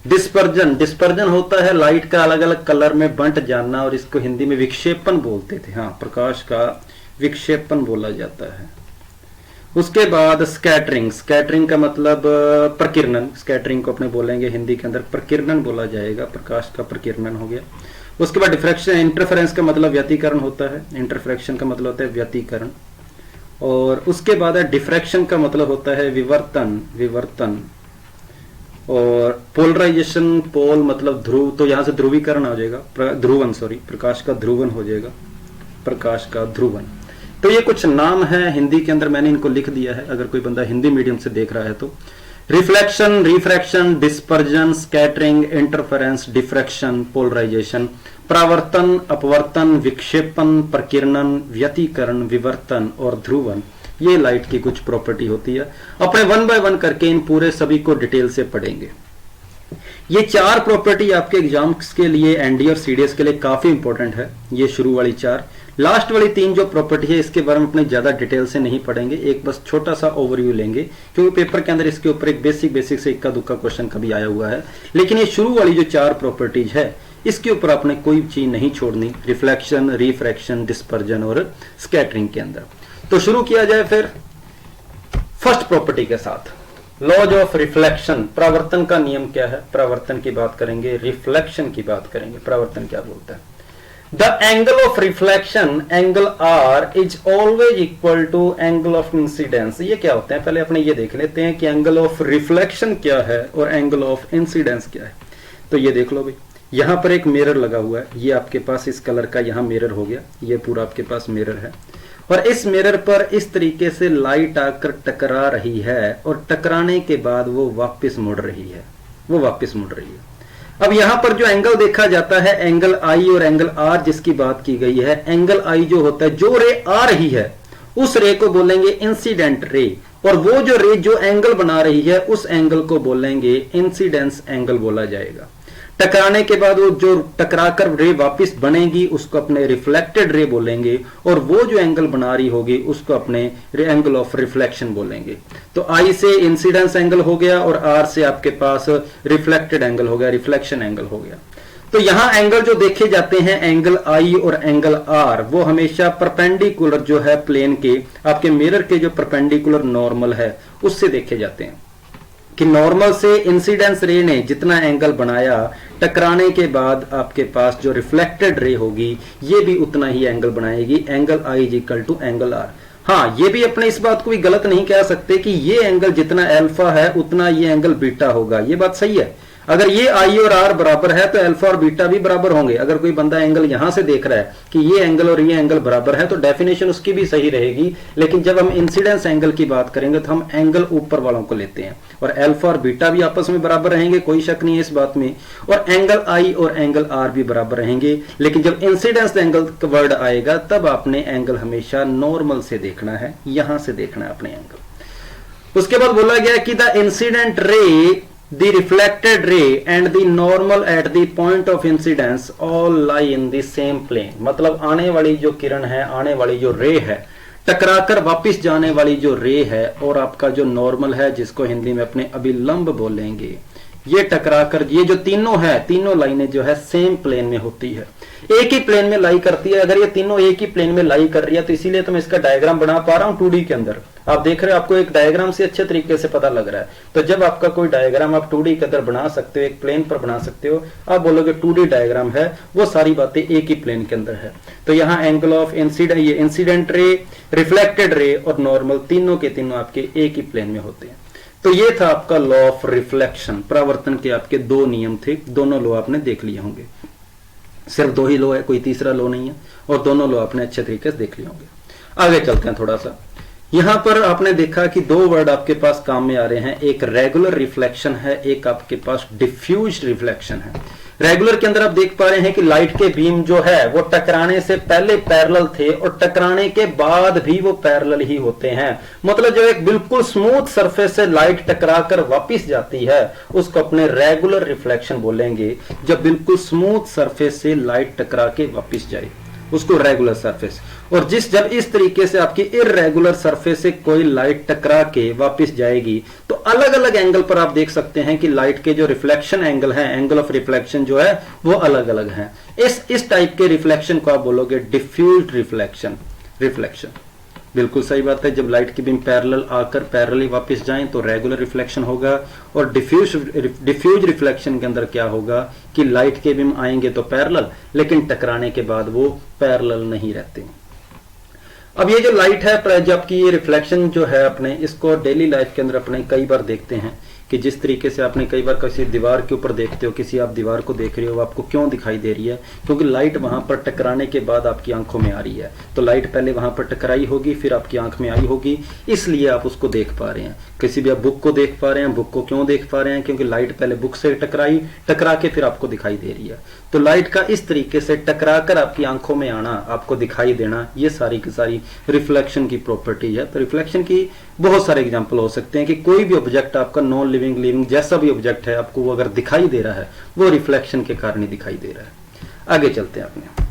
डिस्पर्जन होता है लाइट का अलग अलग कलर में बंट जाना, और इसको हिंदी में विक्षेपण बोलते थे। हाँ, प्रकाश का विक्षेपण बोला जाता है। उसके बाद स्कैटरिंग का मतलब प्रकीर्णन, स्कैटरिंग को अपने बोलेंगे हिंदी के अंदर प्रकीर्णन बोला जाएगा, प्रकाश का प्रकीर्णन हो गया। उसके बाद डिफ्रैक्शन, इंटरफेरेंस का मतलब व्यतिकरण होता है, इंटरफ्रैक्शन का मतलब होता है व्यतिकरण। और उसके बाद डिफ्रैक्शन का मतलब होता है विवर्तन। और पोलराइजेशन, पोल मतलब ध्रुव, तो यहां से ध्रुवीकरण हो जाएगा, प्रकाश का ध्रुवन हो जाएगा, प्रकाश का ध्रुवन। तो ये कुछ नाम है हिंदी के अंदर, मैंने इनको लिख दिया है अगर कोई बंदा हिंदी मीडियम से देख रहा है तो। Reflection, refraction, dispersion, scattering, interference, diffraction, polarisation, परावर्तन, अपवर्तन, विक्षेपण, प्रकीर्णन, व्यतिकरण, विवर्तन और ध्रुवन, ये लाइट की कुछ प्रॉपर्टी होती है। अपने 1 बाय 1 करके इन पूरे सभी को डिटेल से पढ़ेंगे। ये 4 प्रॉपर्टी आपके एग्जाम्स के लिए, एनडी और सीडीएस के लिए काफी इंपॉर्टेंट है। ये शुरू वाली 4, लास्ट वाली 3 जो प्रॉपर्टी है इसके बारे में अपने ज्यादा डिटेल से नहीं पढ़ेंगे, एक बस छोटा सा ओवरव्यू लेंगे, क्योंकि पेपर के अंदर इसके ऊपर एक बेसिक से इक्का दुक्का क्वेश्चन कभी आया हुआ है। लेकिन ये शुरू वाली जो 4 प्रॉपर्टीज है इसके ऊपर आपने कोई चीज नहीं छोड़नी, रिफ्लेक्शन, रिफ्रैक्शन, डिस्पर्जन और स्कैटरिंग के अंदर। तो शुरू किया जाए फिर फर्स्ट प्रॉपर्टी के साथ, लॉज ऑफ रिफ्लेक्शन। परावर्तन का नियम क्या है, परावर्तन की बात करेंगे, रिफ्लेक्शन की बात करेंगे। परावर्तन क्या बोलता है? The angle of reflection, angle R, is always equal to angle of incidence. ये क्या होते हैं, पहले अपने ये देख लेते हैं कि एंगल ऑफ रिफ्लेक्शन क्या है और एंगल ऑफ इंसिडेंस क्या है। तो ये देख लो भाई, यहां पर एक मिरर लगा हुआ है, ये आपके पास इस कलर का यहां मिरर हो गया, ये पूरा आपके पास मिरर है, और इस मिरर पर इस तरीके से लाइट आकर टकरा रही है, और टकराने के बाद वो वापस मुड़ रही है, अब यहां पर जो एंगल देखा जाता है, एंगल आई और एंगल आर जिसकी बात की गई है, एंगल आई जो होता है, जो रे आ रही है उस रे को बोलेंगे इंसिडेंट रे, और वो जो रे जो एंगल बना रही है उस एंगल को बोलेंगे इंसिडेंस एंगल बोला जाएगा। टकराने के बाद वो जो टकराकर रे वापस बनेगी उसको अपने रिफ्लेक्टेड रे बोलेंगे, और वो जो एंगल बना रही होगी उसको अपने एंगल ऑफ रिफ्लेक्शन बोलेंगे। तो आई से इंसिडेंस एंगल हो गया और आर से आपके पास रिफ्लेक्टेड एंगल हो गया, रिफ्लेक्शन एंगल हो गया। तो यहां एंगल जो देखे जाते हैं, एंगल आई और एंगल आर, वो हमेशा परपेंडिकुलर जो है प्लेन के, आपके मिरर के जो परपेंडिकुलर नॉर्मल है उससे देखे जाते हैं। कि नॉर्मल से इंसिडेंस रे ने जितना एंगल बनाया, टकराने के बाद आपके पास जो रिफ्लेक्टेड रे होगी ये भी उतना ही एंगल बनाएगी, angle I is equal to angle R. हाँ, ये भी अपने इस बात को भी गलत नहीं कह सकते कि ये एंगल जितना अल्फा है उतना ये एंगल बीटा होगा, ये बात सही है। अगर ये आई और आर बराबर है तो अल्फा और बीटा भी बराबर होंगे। अगर कोई बंदा एंगल यहां से देख रहा है कि ये एंगल और ये एंगल बराबर है तो डेफिनेशन उसकी भी सही रहेगी। लेकिन जब हम इंसिडेंस एंगल की बात करेंगे तो हम एंगल ऊपर वालों को लेते हैं, और अल्फा और बीटा भी आपस में बराबर रहेंगे, कोई शक नहीं है इस बात में, और एंगल आई और एंगल आर भी बराबर रहेंगे। लेकिन जब इंसिडेंस एंगल का वर्ड आएगा तब आपने एंगल हमेशा नॉर्मल से देखना है, यहां से देखना है अपने एंगल। उसके बाद बोला गया कि the incident ray, the reflected ray and the normal at the point of incidence all lie in the same plane। मतलब आने वाली जो किरण है, आने वाली जो रे है, टकराकर वापस जाने वाली जो रे है, और आपका जो नॉर्मल है जिसको हिंदी में अपने अभिलंब बोलेंगे, ये टकराकर, ये जो तीनों है, तीनों लाइनें जो है सेम प्लेन में होती है, एक ही प्लेन में लाई करती है। अगर ये तीनों एक ही प्लेन में लाई कर रही है तो इसीलिए तो मैं इसका डायग्राम बना पा रहा हूं 2D के अंदर। आप देख रहे हो, आपको एक डायग्राम से अच्छे तरीके से पता लग रहा है। तो जब आपका कोई डायग्राम आप 2D के अंदर बना सकते हो, एक प्लेन पर बना सकते हो, आप बोलोगे 2D डायग्राम है, वो सारी बातें एक ही प्लेन के अंदर है। तो यहाँ एंगल ऑफ इंसिडेंट, ये इंसिडेंट रे, रिफ्लेक्टेड रे और नॉर्मल, तीनों के तीनों आपके एक ही प्लेन में होते हैं। तो ये था आपका लॉ ऑफ रिफ्लेक्शन। परावर्तन के आपके दो नियम थे, दोनों लॉ आपने देख लिए होंगे। सिर्फ दो ही लॉ है, कोई तीसरा लॉ नहीं है, और दोनों लॉ आपने अच्छे तरीके से देख लिए होंगे। आगे चलते हैं थोड़ा सा। यहां पर आपने देखा कि दो वर्ड आपके पास काम में आ रहे हैं, एक रेगुलर रिफ्लेक्शन है, एक आपके पास डिफ्यूज रिफ्लेक्शन है। रेगुलर के अंदर आप देख पा रहे हैं कि लाइट के बीम जो है वो टकराने से पहले पैरेलल थे और टकराने के बाद भी वो पैरेलल ही होते हैं। मतलब जो एक बिल्कुल स्मूथ सरफेस से लाइट टकराकर वापस जाती है उसको अपने रेगुलर रिफ्लेक्शन बोलेंगे। जब बिल्कुल स्मूथ सरफेस से लाइट टकरा के वापस जाए उसको रेगुलर सरफेस। और जब इस तरीके से आपकी इर्रेगुलर सरफेस से कोई लाइट टकरा के वापस जाएगी तो अलग अलग एंगल पर आप देख सकते हैं कि लाइट के जो रिफ्लेक्शन एंगल है, एंगल ऑफ रिफ्लेक्शन जो है वो अलग अलग है। इस टाइप के रिफ्लेक्शन को आप बोलोगे डिफ्यूज्ड रिफ्लेक्शन। बिल्कुल सही बात है। जब लाइट की बीम पैरेलल आकर पैरेलली वापस जाएं तो रेगुलर रिफ्लेक्शन होगा, और डिफ्यूज रिफ्लेक्शन के अंदर क्या होगा कि लाइट के बीम आएंगे तो पैरेलल, लेकिन टकराने के बाद वो पैरेलल नहीं रहते। अब ये जो लाइट है, जबकि ये रिफ्लेक्शन जो है अपने, इसको डेली लाइफ के अंदर अपने कई बार देखते हैं कि जिस तरीके से आपने कई बार किसी दीवार के ऊपर देखते हो, किसी आप दीवार को देख रहे हो, आपको क्यों दिखाई दे रही है? क्योंकि लाइट वहां पर टकराने के बाद आपकी आंखों में आ रही है। तो लाइट पहले वहां पर टकराई होगी, फिर आपकी आंख में आई होगी, इसलिए आप उसको देख पा रहे हैं। किसी भी आप बुक को देख पा रहे हैं, बुक को क्यों देख पा रहे हैं? क्योंकि लाइट पहले बुक से टकरा के फिर आपको दिखाई दे रही है। तो लाइट का इस तरीके से टकरा कर आपकी आंखों में आना, आपको दिखाई देना, ये सारी की सारी रिफ्लेक्शन की प्रॉपर्टी है। तो रिफ्लेक्शन की बहुत सारे एग्जाम्पल हो सकते हैं कि कोई भी ऑब्जेक्ट आपका नॉन लिविंग, लिविंग जैसा भी ऑब्जेक्ट है, आपको वो अगर दिखाई दे रहा है वो रिफ्लेक्शन के कारण ही दिखाई दे रहा है। आगे चलते हैं अपने।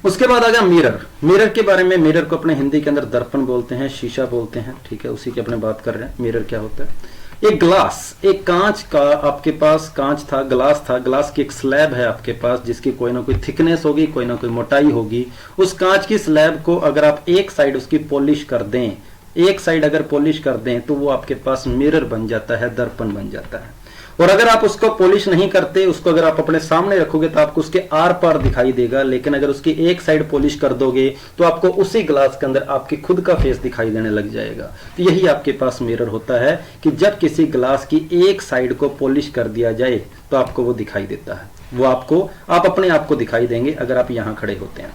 उसके बाद आ गया मिरर। मिरर के बारे में, मिरर को अपने हिंदी के अंदर दर्पण बोलते हैं, शीशा बोलते हैं, ठीक है, उसी की अपने बात कर रहे हैं। मिरर क्या होता है? एक ग्लास, एक कांच का आपके पास कांच था, ग्लास था, ग्लास की एक स्लैब है आपके पास जिसकी कोई ना कोई थिकनेस होगी, कोई ना कोई मोटाई होगी। उस कांच की स्लैब को अगर आप एक साइड उसकी पॉलिश कर दें, एक साइड अगर पॉलिश कर दें तो वो आपके पास मिरर बन जाता है, दर्पण बन जाता है। और अगर आप उसको पॉलिश नहीं करते, उसको अगर आप अपने सामने रखोगे तो आपको उसके आर पार दिखाई देगा, लेकिन अगर उसकी एक साइड पॉलिश कर दोगे तो आपको उसी ग्लास के अंदर आपकी खुद का फेस दिखाई देने लग जाएगा। तो यही आपके पास मिरर होता है कि जब किसी ग्लास की एक साइड को पॉलिश कर दिया जाए तो आपको वो दिखाई देता है, वो आप अपने आप को दिखाई देंगे अगर आप यहां खड़े होते हैं।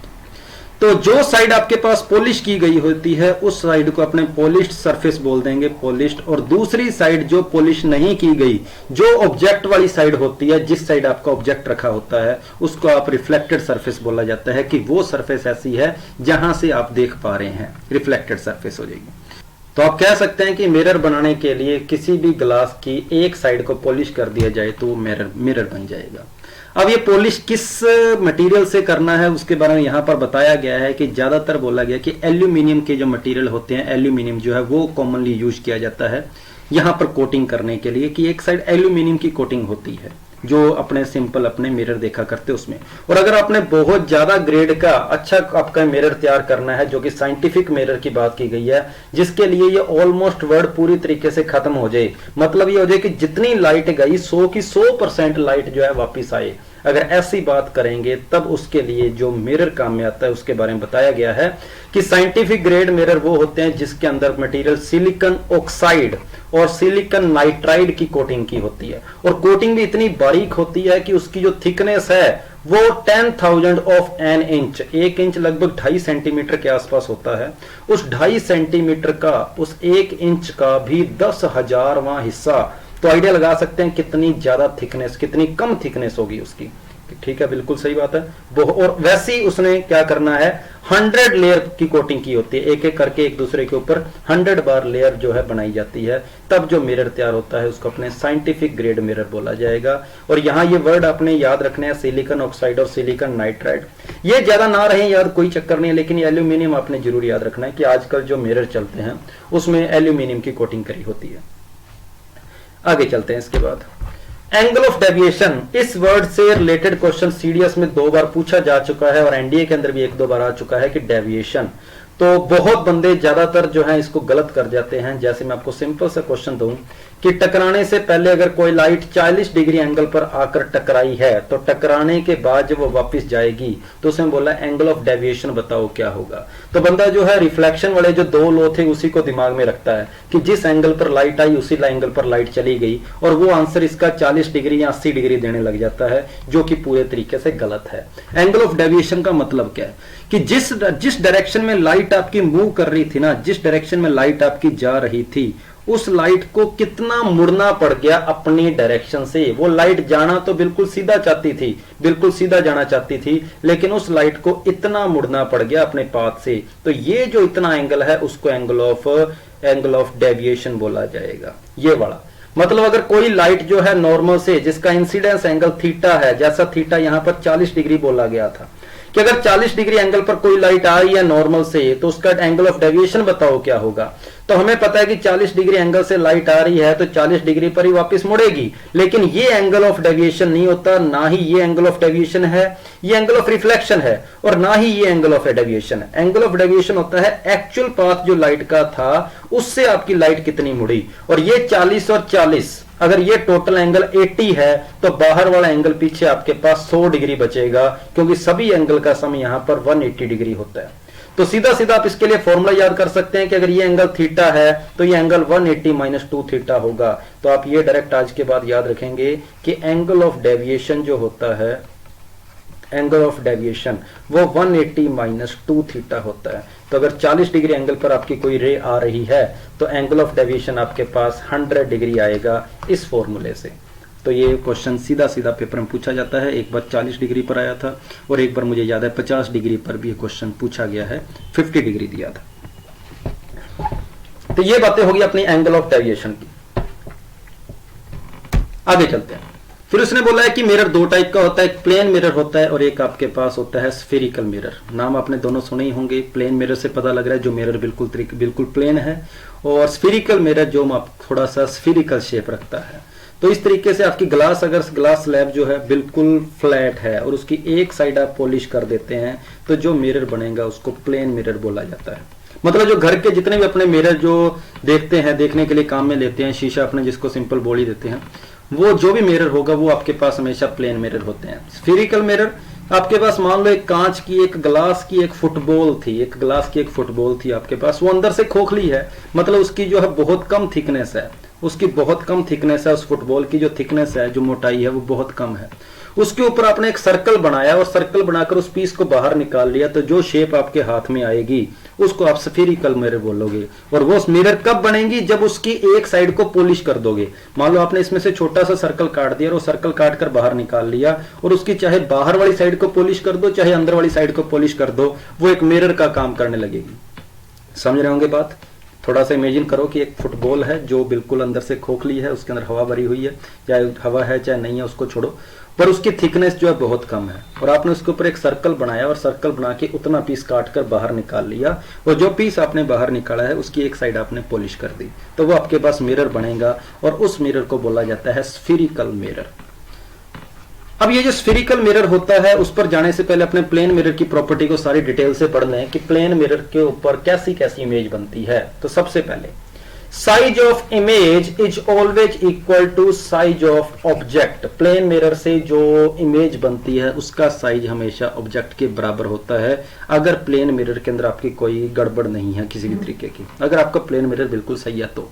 तो जो साइड आपके पास पॉलिश की गई होती है उस साइड को अपने पॉलिश्ड सरफेस बोल देंगे, पॉलिश्ड। और दूसरी साइड जो पॉलिश नहीं की गई, जो ऑब्जेक्ट वाली साइड होती है, जिस साइड आपका ऑब्जेक्ट रखा होता है, उसको आप रिफ्लेक्टेड सरफेस बोला जाता है कि वो सरफेस ऐसी है जहां से आप देख पा रहे हैं, रिफ्लेक्टेड सरफेस हो जाएगी। तो आप कह सकते हैं कि मिरर बनाने के लिए किसी भी ग्लास की एक साइड को पॉलिश कर दिया जाए तो वो मिरर बन जाएगा। अब ये पॉलिश किस मटेरियल से करना है उसके बारे में यहां पर बताया गया है कि ज्यादातर बोला गया कि एल्यूमिनियम के जो मटेरियल होते हैं, एल्यूमिनियम जो है वो कॉमनली यूज किया जाता है यहां पर कोटिंग करने के लिए, कि एक साइड एल्यूमिनियम की कोटिंग होती है जो अपने सिंपल अपने मिरर देखा करते उसमें। और अगर आपने बहुत ज्यादा ग्रेड का अच्छा आपका मिरर तैयार करना है, जो कि साइंटिफिक मिरर की बात की गई है, जिसके लिए ये ऑलमोस्ट वर्ड पूरी तरीके से खत्म हो जाए, मतलब ये हो जाए कि जितनी लाइट गई 100 की 100% लाइट जो है वापिस आए, अगर ऐसी बात करेंगे तब उसके लिए जो मिरर काम में आता है उसके बारे में बताया गया है कि साइंटिफिक ग्रेड मिरर वो होते हैं जिसके अंदर मटेरियल सिलिकॉन ऑक्साइड और सिलिकॉन नाइट्राइड की कोटिंग की होती है। और कोटिंग भी इतनी बारीक होती है कि उसकी जो थिकनेस है वो 10,000 ऑफ एन इंच, 1 इंच लगभग 2.5 सेंटीमीटर के आसपास होता है। उस 2.5 सेंटीमीटर का, उस 1 इंच का भी 10,000वां हिस्सा। तो आइडिया लगा सकते हैं कितनी ज्यादा थिकनेस, कितनी कम थिकनेस होगी उसकी, ठीक है, बिल्कुल सही बात है। और वैसे ही उसने क्या करना है, 100 लेयर की कोटिंग की होती है, एक एक करके एक दूसरे के ऊपर 100 बार लेयर जो है बनाई जाती है, तब जो मिरर तैयार होता है उसको अपने साइंटिफिक ग्रेड मिरर बोला जाएगा। और यहाँ ये वर्ड आपने याद रखने हैं, सिलिकॉन ऑक्साइड और सिलिकॉन नाइट्राइड। ये ज्यादा ना रहे याद, कोई चक्कर नहीं है, लेकिन एल्यूमिनियम आपने जरूर याद रखना है कि आजकल जो मिरर चलते हैं उसमें एल्यूमिनियम की कोटिंग करी होती है। आगे चलते हैं इसके बाद। एंगल ऑफ डेविएशन, इस वर्ड से रिलेटेड क्वेश्चन सीडीएस में 2 बार पूछा जा चुका है और एनडीए के अंदर भी 1-2 बार आ चुका है कि डेविएशन। तो बहुत बंदे ज्यादातर जो है इसको गलत कर जाते हैं। जैसे मैं आपको सिंपल सा क्वेश्चन दूं कि टकराने से पहले अगर कोई लाइट 40 डिग्री एंगल पर आकर टकराई है तो टकराने के बाद जब वो वापस जाएगी तो उसने बोला एंगल ऑफ डेविएशन बताओ क्या होगा। तो बंदा जो है रिफ्लेक्शन वाले जो 2 लॉ थे उसी को दिमाग में रखता है कि जिस एंगल पर लाइट आई उसी एंगल पर लाइट चली गई, और वो आंसर इसका 40 डिग्री या 80 डिग्री देने लग जाता है, जो कि पूरे तरीके से गलत है। एंगल ऑफ डेविएशन का मतलब क्या है कि जिस डायरेक्शन में लाइट आपकी मूव कर रही थी ना, जिस डायरेक्शन में लाइट आपकी जा रही थी, उस लाइट को कितना मुड़ना पड़ गया अपनी डायरेक्शन से। वो लाइट जाना तो बिल्कुल सीधा चाहती थी, बिल्कुल सीधा जाना चाहती थी, लेकिन उस लाइट को इतना मुड़ना पड़ गया अपने पाथ से। तो ये जो इतना एंगल है उसको एंगल ऑफ डेविएशन बोला जाएगा। ये वाला मतलब अगर कोई लाइट जो है नॉर्मल से, जिसका इंसिडेंस एंगल थीटा है, जैसा थीटा यहां पर 40 डिग्री बोला गया था कि अगर 40 डिग्री एंगल पर कोई लाइट आ रही है नॉर्मल से तो उसका एंगल ऑफ डेविएशन बताओ क्या होगा। तो हमें पता है कि 40 डिग्री एंगल से लाइट आ रही है तो 40 डिग्री पर ही वापस मुड़ेगी, लेकिन ये एंगल ऑफ डेविएशन नहीं होता, ना ही ये एंगल ऑफ डेविएशन है, ये एंगल ऑफ रिफ्लेक्शन है, और ना ही ये एंगल ऑफ डेविएशन है। एंगल ऑफ डेविएशन होता है एक्चुअल पाथ जो लाइट का था उससे आपकी लाइट कितनी मुड़ी, और ये 40 और 40, अगर ये टोटल एंगल 80 है तो बाहर वाला एंगल पीछे आपके पास 100 डिग्री बचेगा, क्योंकि सभी एंगल का सम यहां पर 180 डिग्री होता है। तो सीधा सीधा आप इसके लिए फॉर्मूला याद कर सकते हैं कि अगर ये एंगल थीटा है तो ये एंगल 180 माइनस 2 थीटा होगा। तो आप ये डायरेक्ट आज के बाद याद रखेंगे कि एंगल ऑफ डेविएशन जो होता है, एंगल ऑफ डेविएशन वो 180 माइनस 2 थीटा होता है। तो अगर 40 डिग्री एंगल पर आपकी कोई रे आ रही है तो एंगल ऑफ डेविएशन आपके पास 100 डिग्री आएगा इस फॉर्मूले से। तो ये क्वेश्चन सीधा सीधा पेपर में पूछा जाता है। एक बार 40 डिग्री पर आया था और एक बार मुझे याद है 50 डिग्री पर भी क्वेश्चन पूछा गया है, 50 डिग्री दिया था। तो ये बातें होगी अपनी एंगल ऑफ डेविएशन की। आगे चलते हैं। फिर उसने बोला है कि मिरर 2 टाइप का होता है, एक प्लेन मिरर होता है और एक आपके पास होता है स्फेरिकल मिरर। नाम आपने दोनों सुने ही होंगे। प्लेन मिरर से पता लग रहा है जो मिरर बिल्कुल प्लेन है, और स्फेरिकल मिरर जो थोड़ा सा स्फेरिकल शेप रखता है। तो इस तरीके से आपकी ग्लास, अगर ग्लास स्लैब जो है बिल्कुल फ्लैट है और उसकी एक साइड आप पॉलिश कर देते हैं तो जो मिरर बनेगा उसको प्लेन मिरर बोला जाता है। मतलब जो घर के जितने भी अपने मिरर जो देखते हैं, देखने के लिए काम में लेते हैं, शीशा अपने जिसको सिंपल बॉडी देते हैं, वो जो भी मिरर होगा वो आपके पास हमेशा प्लेन मिरर होते हैं। स्फेरिकल मिरर आपके पास मान लो एक कांच की, एक ग्लास की एक फुटबॉल थी, एक ग्लास की एक फुटबॉल थी आपके पास, वो अंदर से खोखली है, मतलब उसकी जो है बहुत कम थिकनेस है, उसकी बहुत कम थिकनेस है। उस फुटबॉल की जो थिकनेस है, जो मोटाई है वो बहुत कम है। उसके ऊपर आपने एक सर्कल बनाया और सर्कल बनाकर उस पीस को बाहर निकाल लिया, तो जो शेप आपके हाथ में आएगी उसको आप स्फेरिकल मिरर बोलोगे। और वो मिरर कब बनेगी? जब उसकी एक साइड को पॉलिश कर दोगे। मान लो आपने इसमें से छोटा सा सर्कल काट दिया और वो सर्कल काट कर बाहर निकाल लिया, और उसकी चाहे बाहर वाली साइड को पॉलिश कर दो चाहे अंदर वाली साइड को पॉलिश कर दो, वो एक मिरर का काम करने लगेगी। समझ रहे होंगे बात? थोड़ा सा इमेजिन करो कि एक फुटबॉल है जो बिल्कुल अंदर से खोखली है, उसके अंदर हवा भरी हुई है, चाहे हवा है चाहे नहीं है उसको छोड़ो, पर उसकी थिकनेस जो है बहुत कम है, और आपने उसके ऊपर एक सर्कल बनाया और सर्कल बना के उतना पीस काट कर बाहर निकाल लिया, और जो पीस आपने बाहर निकाला है उसकी एक साइड आपने पॉलिश कर दी, तो वो आपके पास मिरर बनेगा, और उस मिरर को बोला जाता है स्फेरिकल मिरर। अब ये जो स्फेरिकल मिरर होता है उस पर जाने से पहले अपने प्लेन मिरर की प्रॉपर्टी को सारी डिटेल से पढ़ लें कि प्लेन मिरर के ऊपर कैसी कैसी इमेज बनती है। तो सबसे पहले size of image is always equal to size of object. Plane mirror से जो इमेज बनती है उसका साइज हमेशा ऑब्जेक्ट के बराबर होता है, अगर प्लेन मिरर के अंदर आपकी कोई गड़बड़ नहीं है किसी भी तरीके की। अगर आपका प्लेन मिरर बिल्कुल सही है तो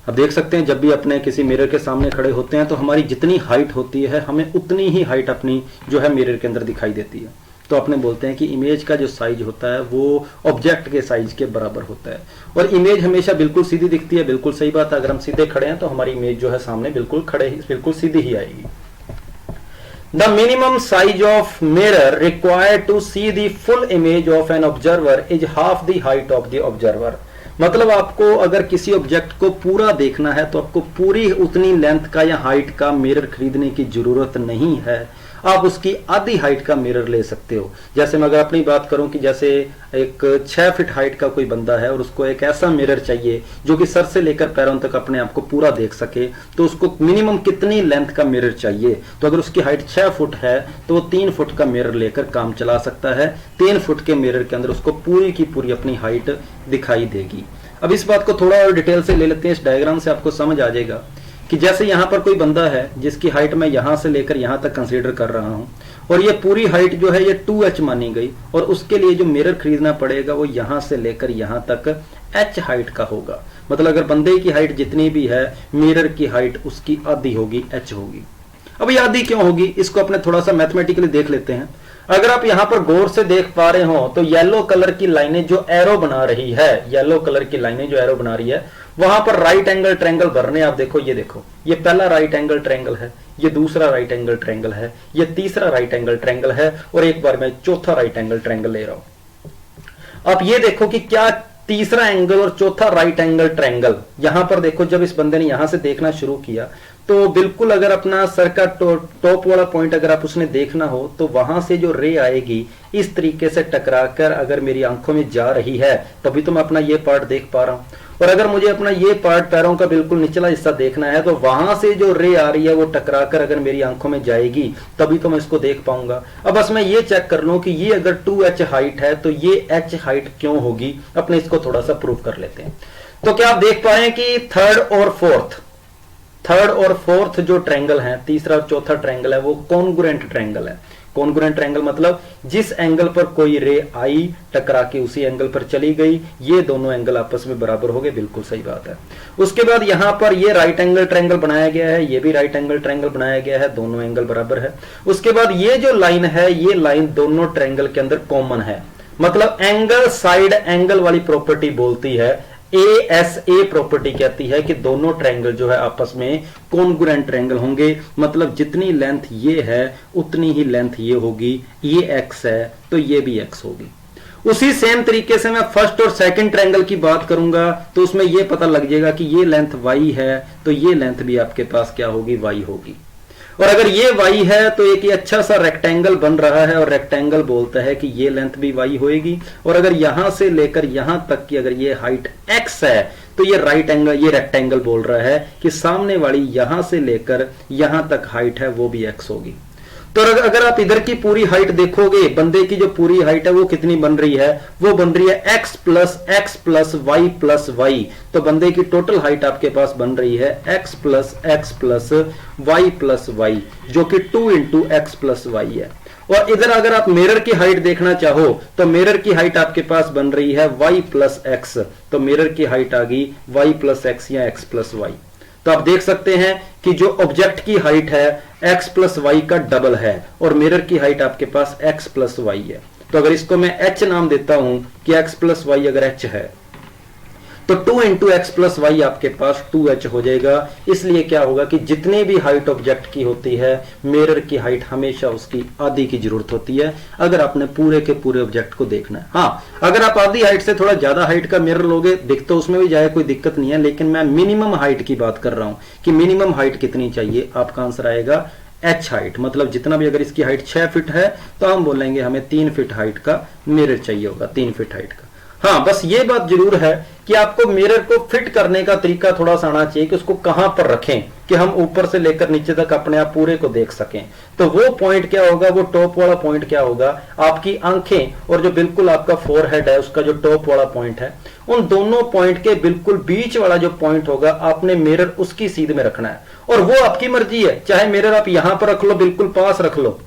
अब देख सकते हैं जब भी अपने किसी मिरर के सामने खड़े होते हैं तो हमारी जितनी हाइट होती है हमें उतनी ही हाइट अपनी जो है मिरर के अंदर दिखाई देती है। तो अपने बोलते हैं कि इमेज का जो साइज होता है वो ऑब्जेक्ट के साइज के बराबर होता है, और इमेज हमेशा बिल्कुल सीधी दिखती है। बिल्कुल सही बात है, अगर हम सीधे खड़े हैं तो हमारी इमेज जो है सामने बिल्कुल सीधी ही आएगी। The minimum size of mirror required to see the full image of an observer is half the height of the observer. मतलब आपको अगर किसी ऑब्जेक्ट को पूरा देखना है तो आपको पूरी उतनी लेंथ का या हाइट का मिरर खरीदने की जरूरत नहीं है। आप उसकी आधी हाइट का मिरर ले सकते हो। जैसे मैं अगर अपनी बात करूं कि जैसे एक 6 फीट हाइट का कोई बंदा है और उसको एक ऐसा मिरर चाहिए जो कि सर से लेकर पैरों तक अपने आप को पूरा देख सके, तो उसको मिनिमम कितनी लेंथ का मिरर चाहिए? तो अगर उसकी हाइट 6 फुट है तो वो 3 फुट का मिरर लेकर काम चला सकता है। 3 फुट के मिरर के अंदर उसको पूरी की पूरी अपनी हाइट दिखाई देगी। अब इस बात को थोड़ा और डिटेल से ले लेते हैं, इस डायग्राम से आपको समझ आ जाएगा कि जैसे यहां पर कोई बंदा है जिसकी हाइट मैं यहां से लेकर यहां तक कंसीडर कर रहा हूं और ये पूरी हाइट जो है ये 2h मानी गई, और उसके लिए जो मिरर खरीदना पड़ेगा वो यहां से लेकर यहां तक h हाइट का होगा। मतलब अगर बंदे की हाइट जितनी भी है, मिरर की हाइट उसकी आधी होगी, h होगी। अब ये आधी क्यों होगी, इसको अपने थोड़ा सा मैथमेटिकली देख लेते हैं। अगर आप यहां पर गौर से देख पा रहे हो तो येलो कलर की लाइनें जो एरो बना रही है, येलो कलर की लाइनें जो एरो बना रही है, वहां पर राइट एंगल ट्रायंगल बन रहे हैं। आप देखो, ये पहला राइट एंगल ट्रायंगल है, ये दूसरा राइट एंगल ट्रायंगल है, ये तीसरा राइट एंगल ट्रायंगल है, और एक बार मैं चौथा राइट एंगल ट्रायंगल ले रहा हूं। आप ये देखो कि क्या तीसरा एंगल और चौथा राइट एंगल ट्रायंगल, यहां पर देखो जब इस बंदे ने यहां से देखना शुरू किया तो बिल्कुल अगर अपना सर का टॉप वाला पॉइंट अगर आप उसने देखना हो तो वहां से जो रे आएगी इस तरीके से टकराकर अगर मेरी आंखों में जा रही है, तभी तो मैं अपना ये पार्ट देख पा रहा हूं। और अगर मुझे अपना ये पार्ट पैरों का बिल्कुल निचला हिस्सा देखना है तो वहां से जो रे आ रही है वो टकराकर अगर मेरी आंखों में जाएगी तभी तो मैं इसको देख पाऊंगा। अब बस मैं ये चेक कर लूं कि ये अगर 2h हाइट है तो ये h हाइट क्यों होगी, अपने इसको थोड़ा सा प्रूव कर लेते हैं। तो क्या आप देख पा रहे हैं कि थर्ड और फोर्थ जो ट्रायंगल है, तीसरा और चौथा ट्रायंगल है, वो कॉन्ग्रुएंट ट्रायंगल है। कॉन्ग्रुएंट ट्रायंगल मतलब जिस एंगल पर कोई रे आई टकरा के उसी एंगल पर चली गई, ये दोनों एंगल आपस में बराबर हो गए। बिल्कुल सही बात है। उसके बाद यहां पर ये राइट एंगल ट्रायंगल बनाया गया है, ये भी राइट एंगल ट्रायंगल बनाया गया है, दोनों एंगल बराबर है। उसके बाद ये जो लाइन है, ये लाइन दोनों ट्रायंगल के अंदर कॉमन है, मतलब एंगल साइड एंगल वाली प्रॉपर्टी बोलती है, ASA प्रॉपर्टी कहती है कि दोनों ट्रायंगल जो है आपस में कॉन्ग्रुएंट ट्रायंगल होंगे। मतलब जितनी लेंथ ये है उतनी ही लेंथ ये होगी, ये x है तो ये भी x होगी। उसी सेम तरीके से मैं फर्स्ट और सेकंड ट्रायंगल की बात करूंगा तो उसमें ये पता लग जाएगा कि ये लेंथ y है तो ये लेंथ भी आपके पास क्या होगी, y होगी। और अगर ये y है तो एक ये अच्छा सा रेक्टेंगल बन रहा है और रेक्टेंगल बोलता है कि ये लेंथ भी y होएगी। और अगर यहां से लेकर यहां तक की अगर ये हाइट x है तो ये राइट एंगल, ये रेक्टेंगल बोल रहा है कि सामने वाली यहां से लेकर यहां तक हाइट है वो भी x होगी। तो अगर आप इधर की पूरी हाइट देखोगे, बंदे की जो पूरी हाइट है वो कितनी बन रही है, वो बन रही है x प्लस y। तो बंदे की टोटल हाइट आपके पास बन रही है x प्लस y जो कि 2 इंटू x प्लस y है। और इधर अगर आप मिरर की हाइट देखना चाहो तो मिरर की हाइट आपके पास बन रही है y प्लस x, तो मिरर की हाइट आ गई y प्लस x या x प्लस y। तो आप देख सकते हैं कि जो ऑब्जेक्ट की हाइट है x प्लस वाई का डबल है और मिरर की हाइट आपके पास x प्लस वाई है। तो अगर इसको मैं h नाम देता हूं कि x प्लस वाई अगर h है तो 2 इंटू एक्स प्लस वाई आपके पास 2h हो जाएगा। इसलिए क्या होगा कि जितनी भी हाइट ऑब्जेक्ट की होती है, मिरर की हाइट हमेशा उसकी आधी की जरूरत होती है अगर आपने पूरे के पूरे ऑब्जेक्ट को देखना है। हाँ, अगर आप आधी हाइट से थोड़ा ज्यादा हाइट का मिरर लोगे, दिख तो उसमें भी जाए, कोई दिक्कत नहीं है, लेकिन मैं मिनिमम हाइट की बात कर रहा हूं कि मिनिमम हाइट कितनी चाहिए। आपका आंसर आएगा h हाइट, मतलब जितना भी, अगर इसकी हाइट 6 फीट है तो हम बोलेंगे हमें 3 फीट हाइट का मिरर चाहिए होगा, 3 फीट हाइट का। हाँ, बस ये बात जरूर है कि आपको मिरर को फिट करने का तरीका थोड़ा सा आना चाहिए कि उसको कहां पर रखें कि हम ऊपर से लेकर नीचे तक अपने आप पूरे को देख सकें। तो वो पॉइंट क्या होगा, वो टॉप वाला पॉइंट क्या होगा, आपकी आंखें और जो बिल्कुल आपका फोरहेड है उसका जो टॉप वाला पॉइंट है, उन दोनों पॉइंट के बिल्कुल बीच वाला जो पॉइंट होगा आपने मिरर उसकी सीध में रखना है। और वो आपकी मर्जी है, चाहे मिरर आप यहां पर रख लो, बिल्कुल पास रख लो,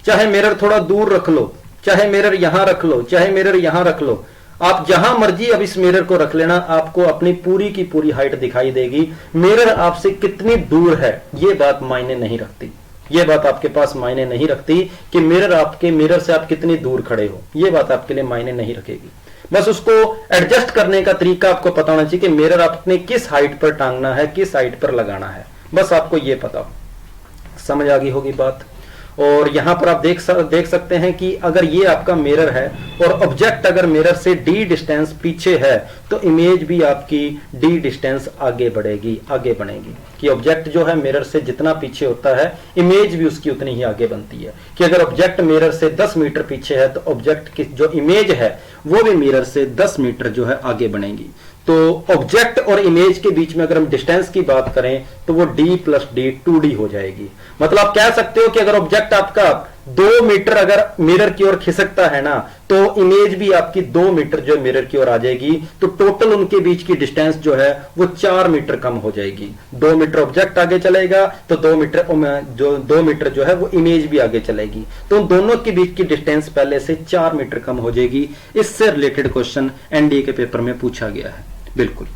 चाहे मिरर थोड़ा दूर रख लो, चाहे मिरर यहां रख लो, चाहे मिरर यहां रख लो, आप जहां मर्जी अब इस मिरर को रख लेना, आपको अपनी पूरी की पूरी हाइट दिखाई देगी। मिरर आपसे कितनी दूर है ये बात मायने नहीं रखती, ये बात आपके पास मायने नहीं रखती कि मिरर से आप कितनी दूर खड़े हो, ये बात आपके लिए मायने नहीं रखेगी। बस उसको एडजस्ट करने का तरीका आपको पता होना चाहिए कि मिरर आपने किस हाइट पर टांगना है, किस हाइट पर लगाना है, बस आपको ये पता हो। समझ आ गई होगी बात। और यहां पर आप देख सकते हैं कि अगर ये आपका मिरर है और ऑब्जेक्ट अगर मिरर से d डिस्टेंस पीछे है तो इमेज भी आपकी d डिस्टेंस आगे बनेगी कि ऑब्जेक्ट जो है मिरर से जितना पीछे होता है इमेज भी उसकी उतनी ही आगे बनती है। कि अगर ऑब्जेक्ट मिरर से 10 मीटर पीछे है तो ऑब्जेक्ट की जो इमेज है वो भी मिरर से 10 मीटर जो है आगे बनेगी। तो ऑब्जेक्ट और इमेज के बीच में अगर हम डिस्टेंस की बात करें तो वो d प्लस डी 2d हो जाएगी। मतलब आप कह सकते हो कि अगर ऑब्जेक्ट आपका 2 मीटर अगर मिरर की ओर खिसकता है ना तो इमेज भी आपकी 2 मीटर जो मिरर की ओर आ जाएगी, तो टोटल उनके बीच की डिस्टेंस जो है वो 4 मीटर कम हो जाएगी। 2 मीटर ऑब्जेक्ट आगे चलेगा तो 2 मीटर जो है वो इमेज भी आगे चलेगी, तो उन दोनों के बीच की डिस्टेंस पहले से 4 मीटर कम हो जाएगी। इससे रिलेटेड क्वेश्चन एनडीए के पेपर में पूछा गया है बिल्कुल।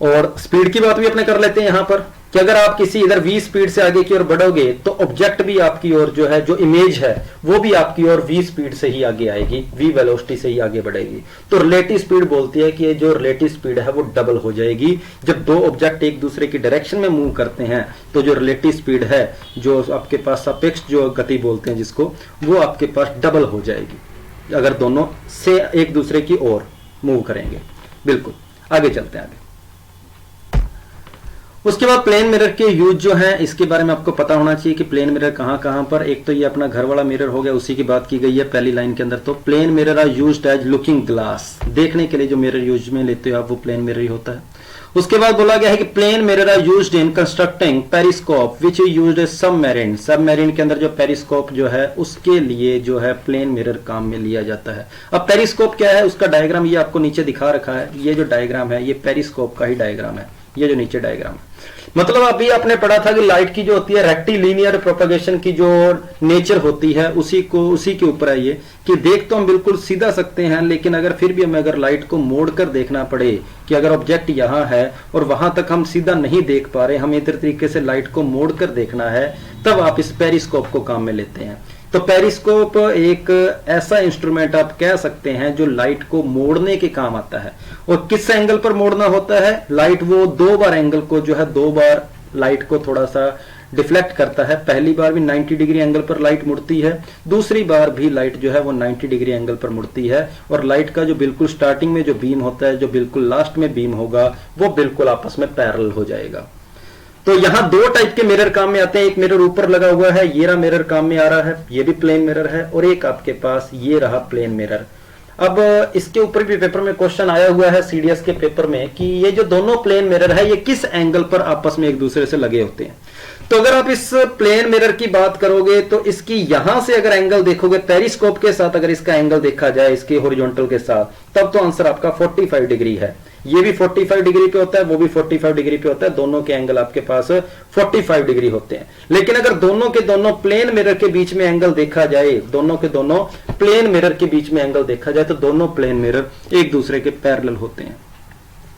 और स्पीड की बात भी अपने कर लेते हैं यहां पर कि अगर आप किसी इधर v स्पीड से आगे की ओर बढ़ोगे तो ऑब्जेक्ट भी आपकी ओर जो है, जो इमेज है वो भी आपकी ओर v स्पीड से ही आगे आएगी, v वेलोसिटी से ही आगे बढ़ेगी। तो रिलेटिव स्पीड बोलती है कि ये जो रिलेटिव स्पीड है वो डबल हो जाएगी। जब दो ऑब्जेक्ट एक दूसरे की डायरेक्शन में मूव करते हैं तो जो रिलेटिव स्पीड है, जो आपके पास सापेक्ष जो गति बोलते हैं जिसको, वो आपके पास डबल हो जाएगी अगर दोनों से एक दूसरे की ओर मूव करेंगे। बिल्कुल, आगे चलते हैं आगे। उसके बाद प्लेन मिरर के यूज जो है इसके बारे में आपको पता होना चाहिए कि प्लेन मिरर कहां पर। एक तो ये अपना घर वाला मिरर हो गया, उसी की बात की गई है पहली लाइन के अंदर। तो plane mirror are used as looking glass, देखने के लिए जो मिरर यूज में लेते हो आप वो प्लेन मिरर ही होता है। उसके बाद बोला गया है कि plane mirror are used in constructing periscope which is used as submarine. Submarine के अंदर जो पेरिस्कोप जो है उसके लिए जो है प्लेन मिरर काम में लिया जाता है। अब पेरिस्कोप क्या है उसका डायग्राम ये आपको नीचे दिखा रखा है। ये जो डायग्राम है ये पेरिस्कोप का ही डायग्राम है, ये जो नीचे डायग्राम है। मतलब अभी आपने पढ़ा था कि लाइट की जो होती है रेक्टिलिनियर प्रोपगेशन की जो नेचर होती है उसी के ऊपर है ये, कि देख तो हम बिल्कुल सीधा सकते हैं, लेकिन अगर फिर भी हमें अगर लाइट को मोड़ कर देखना पड़े कि अगर ऑब्जेक्ट यहाँ है और वहां तक हम सीधा नहीं देख पा रहे, हमें इधर तरीके से लाइट को मोड़ कर देखना है, तब आप इस पेरिस्कोप को काम में लेते हैं। तो पेरिस्कोप एक ऐसा इंस्ट्रूमेंट आप कह सकते हैं जो लाइट को मोड़ने के काम आता है। और किस एंगल पर मोड़ना होता है लाइट, वो 2 बार एंगल को जो है 2 बार लाइट को थोड़ा सा डिफ्लेक्ट करता है। पहली बार भी 90 डिग्री एंगल पर लाइट मुड़ती है, दूसरी बार भी लाइट जो है वो 90 डिग्री एंगल पर मुड़ती है। और लाइट का जो बिल्कुल स्टार्टिंग में जो बीम होता है, जो बिल्कुल लास्ट में बीम होगा, वो बिल्कुल आपस में पैरेलल हो जाएगा। तो यहां 2 टाइप के मिरर काम में आते हैं। एक मिरर ऊपर लगा हुआ है, ये रहा मिरर काम में आ रहा है, ये भी प्लेन मिरर है। और एक आपके पास ये रहा प्लेन मिरर। अब इसके ऊपर भी पेपर में क्वेश्चन आया हुआ है सीडीएस के पेपर में कि ये जो दोनों प्लेन मिरर है ये किस एंगल पर आपस में एक दूसरे से लगे होते हैं। तो अगर आप इस प्लेन मिरर की बात करोगे तो इसकी यहां से अगर एंगल देखोगे पेरिस्कोप के साथ, अगर इसका एंगल देखा जाए इसके हॉरिजॉन्टल के साथ, तब तो आंसर आपका 45 डिग्री है। ये भी 45 डिग्री पे होता है, वो भी 45 डिग्री पे होता है, दोनों के एंगल आपके पास 45 डिग्री होते हैं। लेकिन अगर दोनों के दोनों प्लेन मिरर के बीच में एंगल देखा जाए, दोनों के दोनों प्लेन मिरर के बीच में एंगल देखा जाए, तो दोनों प्लेन मिरर एक दूसरे के पैरेलल होते हैं।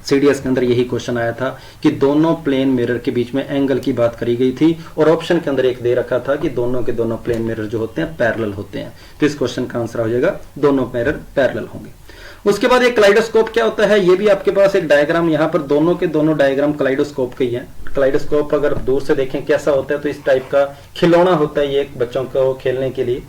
सीडीएस के अंदर यही क्वेश्चन आया था कि दोनों प्लेन मिरर के बीच में एंगल की बात करी गई थी, और ऑप्शन के अंदर एक दे रखा था कि दोनों के दोनों प्लेन मिरर जो होते हैं पैरेलल होते हैं। तो इस क्वेश्चन का आंसर हो जाएगा दोनों मिरर पैरेलल होंगे। उसके बाद एक कलाइडोस्कोप क्या होता है, ये भी आपके पास एक डायग्राम, यहाँ पर दोनों के दोनों डायग्राम कलाइडोस्कोप के ही हैं। कलाइडोस्कोप अगर दूर से देखें कैसा होता है तो इस टाइप का खिलौना होता है ये बच्चों को खेलने के लिए,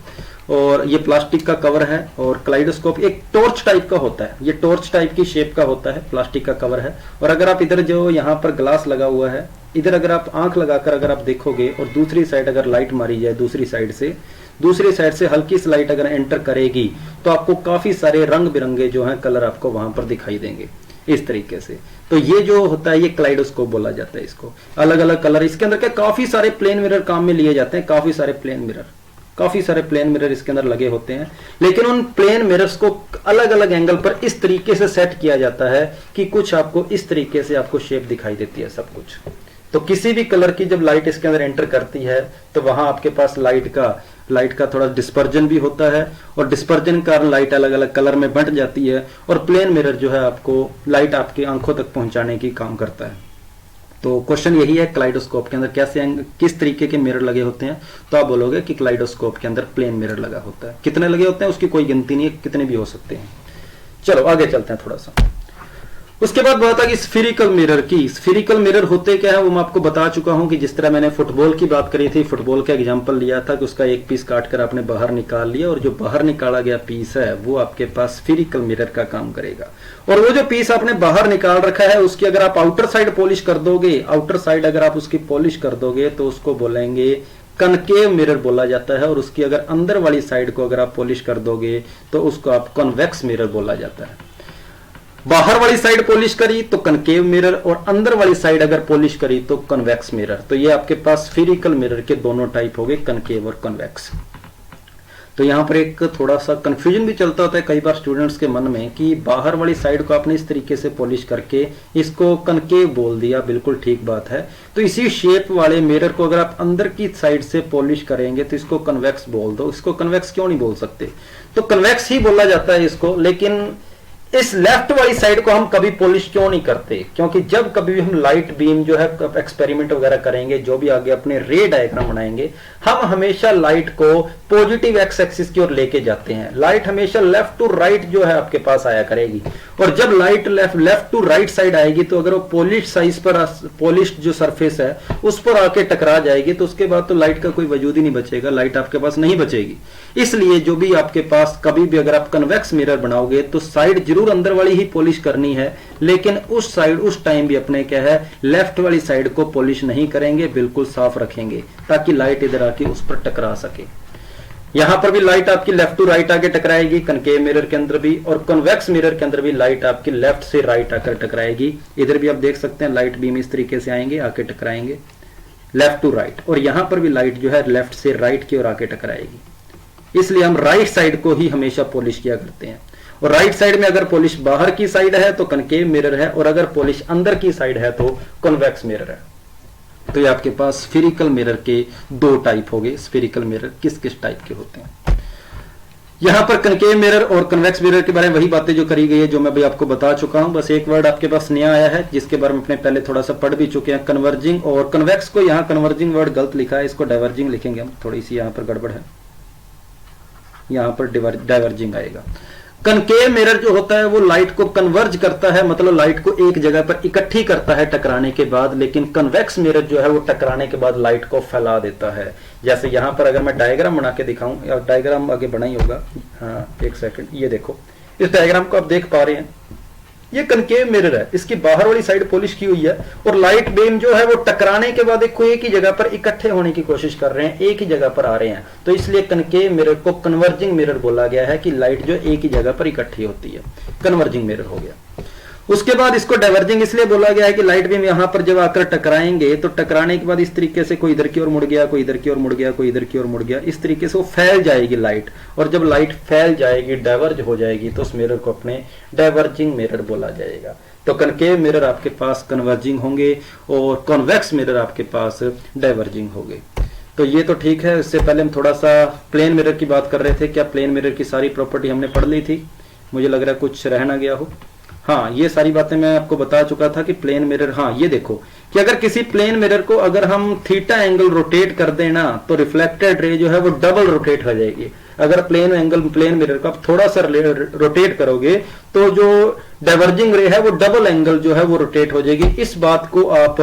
और ये प्लास्टिक का कवर है। और कलाइडोस्कोप एक टॉर्च टाइप का होता है, ये टॉर्च टाइप की शेप का होता है, प्लास्टिक का कवर है। और अगर आप इधर जो यहाँ पर ग्लास लगा हुआ है, इधर अगर आप आंख लगाकर अगर आप देखोगे और दूसरी साइड अगर लाइट मारी जाए दूसरी साइड से हल्की सी लाइट अगर एंटर करेगी तो आपको काफी सारे रंग बिरंगे जो हैं कलर आपको वहां पर दिखाई देंगे इस तरीके से। तो ये जो होता है ये कलाइडोस्कोप बोला जाता है इसको। अलग अलग कलर, इसके अंदर क्या काफी सारे प्लेन मिरर काम में लिए जाते हैं, काफी सारे प्लेन मिरर इसके अंदर लगे होते हैं। लेकिन उन प्लेन मिरर्स को अलग अलग एंगल पर इस तरीके से सेट किया जाता है कि कुछ आपको इस तरीके से आपको शेप दिखाई देती है सब कुछ। तो किसी भी कलर की जब लाइट इसके अंदर एंटर करती है तो वहां आपके पास लाइट का थोड़ा डिस्पर्जन भी होता है, और डिस्पर्जन के कारण लाइट अलग अलग कलर में बंट जाती है, और प्लेन मिरर जो है आपको लाइट आपकी आंखों तक पहुंचाने की काम करता है। तो क्वेश्चन यही है कलाइडोस्कोप के अंदर किस तरीके के मिरर लगे होते हैं। तो आप बोलोगे कि कलाइडोस्कोप के अंदर प्लेन मिरर लगा होता है। कितने लगे होते हैं उसकी कोई गिनती नहीं है, कितने भी हो सकते हैं। चलो आगे चलते हैं थोड़ा सा। उसके बाद बात आ गई स्फेरिकल मिरर की। स्फेरिकल मिरर होते क्या है वो मैं आपको बता चुका हूं कि जिस तरह मैंने फुटबॉल की बात करी थी, फुटबॉल का एग्जांपल लिया था कि उसका एक पीस काट कर आपने बाहर निकाल लिया और जो बाहर निकाला गया पीस है वो आपके पास स्फेरिकल मिरर का काम करेगा। और वो जो पीस आपने बाहर निकाल रखा है उसकी अगर आप आउटर साइड पॉलिश कर दोगे, आउटर साइड अगर आप उसकी पॉलिश कर दोगे तो उसको बोलेंगे कनकेव मिरर बोला जाता है। और उसकी अगर अंदर वाली साइड को अगर आप पॉलिश कर दोगे तो उसको आप कॉन्वेक्स मिरर बोला जाता है। बाहर वाली साइड पॉलिश करी तो कनकेव मिरर और अंदर वाली साइड अगर पॉलिश करी तो कन्वेक्स मिरर। तो ये आपके पास स्फेरिकल मिरर के दोनों टाइप हो गए, कनकेव और कन्वेक्स। तो यहां पर एक थोड़ा सा कंफ्यूजन भी चलता होता है कई बार स्टूडेंट्स के मन में कि बाहर वाली साइड को आपने इस तरीके से पॉलिश करके इसको कनकेव बोल दिया, बिल्कुल ठीक बात है। तो इसी शेप वाले मिरर को अगर आप अंदर की साइड से पॉलिश करेंगे तो इसको कन्वेक्स बोल दो। इसको कन्वेक्स क्यों नहीं बोल सकते? तो कन्वेक्स ही बोला जाता है इसको, लेकिन इस लेफ्ट वाली साइड को हम कभी पॉलिश क्यों नहीं करते? क्योंकि जब कभी भी हम लाइट बीम जो है एक्सपेरिमेंट वगैरह करेंगे, जो भी आगे अपने रे डायग्राम बनाएंगे, हम हमेशा लाइट को पॉजिटिव एक्स एक्सिस की ओर लेके जाते हैं। लाइट हमेशा लेफ्ट टू राइट जो है आपके पास आया करेगी। और जब light left to right side आएगी तो अगर वो पॉलिश साइज पर पॉलिश्ड जो सरफेस है उस पर आके टकरा जाएगी तो उसके बाद तो लाइट का कोई वजूद ही नहीं बचेगा, लाइट आपके पास नहीं बचेगी। इसलिए जो भी आपके पास कभी भी अगर आप कन्वेक्स मिरर बनाओगे तो साइड जरूर अंदर वाली ही पॉलिश करनी है, लेकिन उस साइड उस टाइम भी अपने क्या है लेफ्ट वाली साइड को पॉलिश नहीं करेंगे, बिल्कुल साफ रखेंगे ताकि लाइट इधर आके उस पर टकरा सके। यहां पर भी लाइट आपकी लेफ्ट टू राइट आके टकराएगी कनकेव मिरर के अंदर भी, और कन्वेक्स मिरर के अंदर भी लाइट आपकी लेफ्ट से राइट आकर टकराएगी। इधर भी आप देख सकते हैं लाइट बीम इस तरीके से आएंगे, आके टकराएंगे लेफ्ट टू राइट, और यहां पर भी लाइट जो है लेफ्ट से राइट की ओर आके टकराएगी। इसलिए हम राइट साइड को ही हमेशा पॉलिश किया करते हैं। और राइट साइड में अगर पॉलिश बाहर की साइड है तो कनकेव मिरर है, और अगर पॉलिश अंदर की साइड है तो कन्वेक्स मिरर है। तो ये आपके पास स्फेरिकल मिरर के दो टाइप हो गए। स्फेरिकल मिरर किस किस टाइप के होते हैं? यहां पर कनकेव मिरर और कन्वेक्स मिरर के बारे में वही बातें जो करी गई है जो मैं भी आपको बता चुका हूं। बस एक वर्ड आपके पास नया आया है जिसके बारे में अपने पहले थोड़ा सा पढ़ भी चुके हैं, कन्वर्जिंग। और कन्वेक्स को यहां कन्वर्जिंग वर्ड गलत लिखा है, इसको डाइवर्जिंग लिखेंगे हम, थोड़ी सी यहां पर गड़बड़ है, यहां पर डाइवर्जिंग आएगा। कनकेव मिरर जो होता है वो लाइट को कन्वर्ज करता है, मतलब लाइट को एक जगह पर इकट्ठी करता है टकराने के बाद, लेकिन कन्वेक्स मिरर जो है वो टकराने के बाद लाइट को फैला देता है। जैसे यहां पर अगर मैं डायग्राम बना के दिखाऊं, या डायग्राम आगे बना ही होगा, हाँ एक सेकंड, ये देखो इस डायग्राम को आप देख पा रहे हैं, ये कनकेव मिरर है, इसकी बाहर वाली साइड पॉलिश की हुई है और लाइट बीम जो है वो टकराने के बाद एक ही जगह पर इकट्ठे होने की कोशिश कर रहे हैं, एक ही जगह पर आ रहे हैं। तो इसलिए कनकेव मिरर को कन्वर्जिंग मिरर बोला गया है कि लाइट जो एक ही जगह पर इकट्ठी होती है, कन्वर्जिंग मिरर हो गया। उसके बाद इसको डाइवर्जिंग इसलिए बोला गया है कि लाइट बीम यहां पर जब आकर टकराएंगे तो टकराने के बाद इस तरीके से कोई इधर की ओर मुड़ गया, कोई इधर की ओर मुड़ गया, कोई इधर की ओर मुड़ गया, इस तरीके से वो फैल जाएगी लाइट। और जब लाइट फैल जाएगी, डाइवर्ज हो जाएगी, तो उस मिरर को अपने डाइवर्जिंग मिरर बोला जाएगा। तो कनकेव मिरर आपके पास कन्वर्जिंग होंगे और कॉन्वेक्स मिरर आपके पास डाइवर्जिंग होंगे। तो ये तो ठीक है। इससे पहले हम थोड़ा सा प्लेन मिरर की बात कर रहे थे। क्या प्लेन मिरर की सारी प्रॉपर्टी हमने पढ़ ली थी? मुझे लग रहा है कुछ रह ना गया हो। हाँ, ये सारी बातें मैं आपको बता चुका था कि प्लेन मिरर, हाँ ये देखो कि अगर किसी प्लेन मिरर को अगर हम थीटा एंगल रोटेट कर देना तो रिफ्लेक्टेड रे जो है वो डबल रोटेट हो जाएगी। अगर प्लेन मिरर को आप थोड़ा सा रोटेट करोगे तो जो डाइवर्जिंग रे है वो डबल एंगल जो है वो रोटेट हो जाएगी। इस बात को आप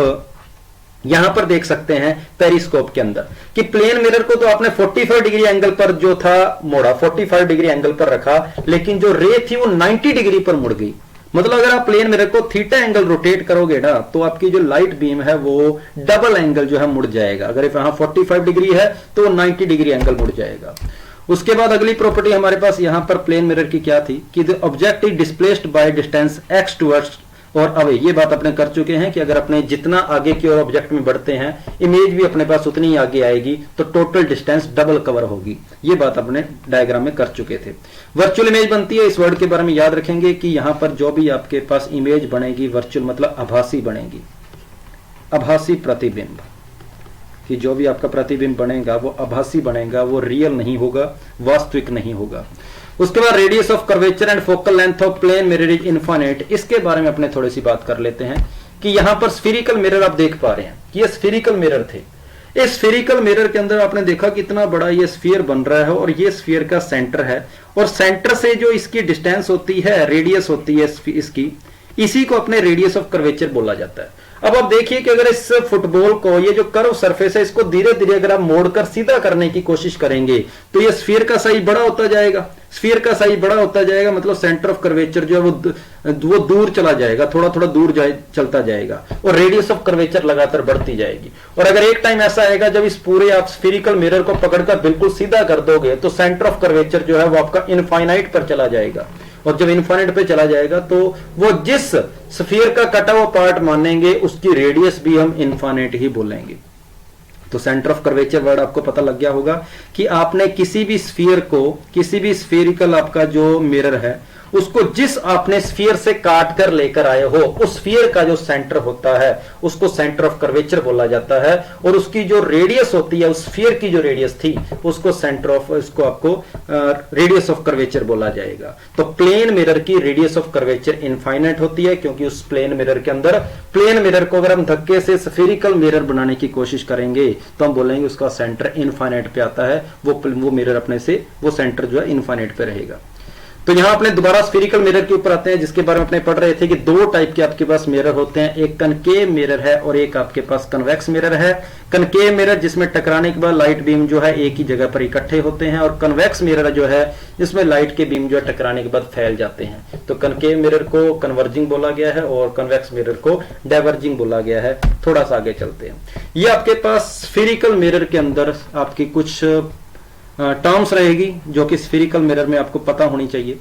यहां पर देख सकते हैं पेरिस्कोप के अंदर कि प्लेन मिरर को तो आपने 45 डिग्री एंगल पर जो था मोड़ा, 45 डिग्री एंगल पर रखा, लेकिन जो रे थी वो 90 डिग्री पर मुड़ गई। मतलब अगर आप प्लेन मिरर को थीटा एंगल रोटेट करोगे ना तो आपकी जो लाइट बीम है वो डबल एंगल जो है मुड़ जाएगा। अगर यहां 45 डिग्री है तो 90 डिग्री एंगल मुड़ जाएगा। उसके बाद अगली प्रॉपर्टी हमारे पास यहां पर प्लेन मिरर की क्या थी कि the object is displaced by distance x towards और अवे। ये बात अपने कर चुके हैं कि अगर अपने जितना आगे की ओर ऑब्जेक्ट में बढ़ते हैं, इमेज भी अपने पास उतनी ही आगे आएगी, तो टोटल डिस्टेंस डबल कवर होगी। ये बात अपने डायग्राम में कर चुके थे। वर्चुअल इमेज बनती है, इस वर्ड के बारे में याद रखेंगे कि यहां पर जो भी आपके पास इमेज बनेगी वर्चुअल मतलब आभासी बनेगी, आभासी प्रतिबिंब, कि जो भी आपका प्रतिबिंब बनेगा वो आभासी बनेगा, वो रियल नहीं होगा, वास्तविक नहीं होगा। उसके बाद radius of curvature and focal length of plane mirror is infinite. इसके बारे में अपने थोड़ी सी बात कर लेते हैं कि यहां पर स्फेरिकल मिरर आप देख पा रहे हैं कि ये स्फेरिकल मिरर थे। इस स्फेरिकल मिरर के अंदर आपने देखा कितना बड़ा ये स्फीयर बन रहा है और ये स्फीयर का सेंटर है, और सेंटर से जो इसकी डिस्टेंस होती है, रेडियस होती है इसकी, इसी को अपने रेडियस ऑफ कर्वेचर बोला जाता है। अब आप देखिए कि अगर इस फुटबॉल को, ये जो कर्व सरफेस है, इसको धीरे धीरे अगर आप मोड़कर सीधा करने की कोशिश करेंगे तो ये स्फीयर का साइज बड़ा होता जाएगा। स्फीयर का साइज बड़ा होता जाएगा मतलब सेंटर ऑफ कर्वेचर जो है वो दूर चला जाएगा, थोड़ा थोड़ा दूर चलता जाएगा और रेडियस ऑफ कर्वेचर लगातार बढ़ती जाएगी। और अगर एक टाइम ऐसा आएगा जब इस पूरे आप स्फीरिकल मिरर को पकड़कर बिल्कुल सीधा कर दोगे तो सेंटर ऑफ कर्वेचर जो है वो आपका इनफाइनाइट पर चला जाएगा। और जब इनफाइनाइट पे चला जाएगा तो वो जिस स्फीयर का कटा हुआ पार्ट मानेंगे उसकी रेडियस भी हम इनफाइनाइट ही बोलेंगे। तो सेंटर ऑफ कर्वेचर वर्ड आपको पता लग गया होगा कि आपने किसी भी स्फीयर को, किसी भी स्फीरिकल आपका जो मिरर है उसको जिस आपने स्फीयर से काट कर लेकर आए हो उस स्फीयर का जो सेंटर होता है उसको सेंटर ऑफ कर्वेचर बोला जाता है। और उसकी जो रेडियस होती है, उस स्फीयर की जो रेडियस थी उसको सेंटर ऑफ, इसको आपको रेडियस ऑफ कर्वेचर बोला जाएगा। तो प्लेन मिरर की रेडियस ऑफ कर्वेचर इनफाइनाइट होती है क्योंकि उस प्लेन मिरर के अंदर, प्लेन मिरर को अगर हम धक्के से स्फीरिकल मिरर बनाने की कोशिश करेंगे तो हम बोलेंगे उसका सेंटर इनफाइनाइट पे आता है। वो मिरर अपने से, वो सेंटर जो है इनफाइनाइट पे रहेगा। तो यहां अपने दोबारा स्फीरिकल मिरर के ऊपर आते हैं जिसके बारे में अपने पढ़ रहे थे कि दो टाइप के आपके पास मिरर होते हैं, एक कनकेव मिरर है और एक आपके पास कन्वेक्स मिरर है। कनकेव मिरर जिसमें टकराने के बाद लाइट बीम जो है एक ही जगह पर इकट्ठे होते हैं और कन्वेक्स मिरर जो है जिसमें लाइट के बीम जो है टकराने के बाद फैल जाते हैं। तो कनकेव मिरर को कन्वर्जिंग बोला गया है और कन्वेक्स मिरर को डाइवर्जिंग बोला गया है। थोड़ा सा आगे चलते हैं। ये आपके पास स्फीरिकल मिरर के अंदर आपकी कुछ टर्म्स रहेगी जो कि स्फीरिकल मिरर में आपको पता होनी चाहिए।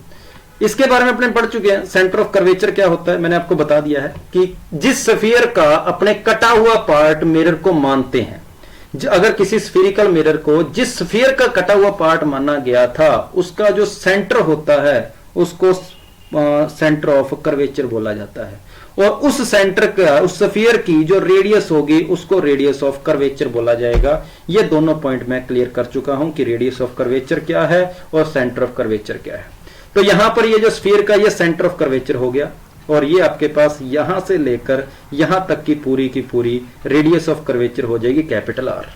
इसके बारे में अपने पढ़ चुके हैं। सेंटर ऑफ कर्वेचर क्या होता है मैंने आपको बता दिया है कि जिस स्फीयर का अपने कटा हुआ पार्ट मिरर को मानते हैं, अगर किसी स्फीरिकल मिरर को जिस स्फीयर का कटा हुआ पार्ट माना गया था उसका जो सेंटर होता है उसको सेंटर ऑफ कर्वेचर बोला जाता है। और उस सेंटर का, उस स्फीयर की जो रेडियस होगी उसको रेडियस ऑफ कर्वेचर बोला जाएगा। ये दोनों पॉइंट मैं क्लियर कर चुका हूं कि रेडियस ऑफ कर्वेचर क्या है और सेंटर ऑफ कर्वेचर क्या है। तो यहां पर ये जो स्फीयर का ये सेंटर ऑफ कर्वेचर हो गया और ये आपके पास यहां से लेकर यहां तक की पूरी रेडियस ऑफ कर्वेचर हो जाएगी कैपिटल आर।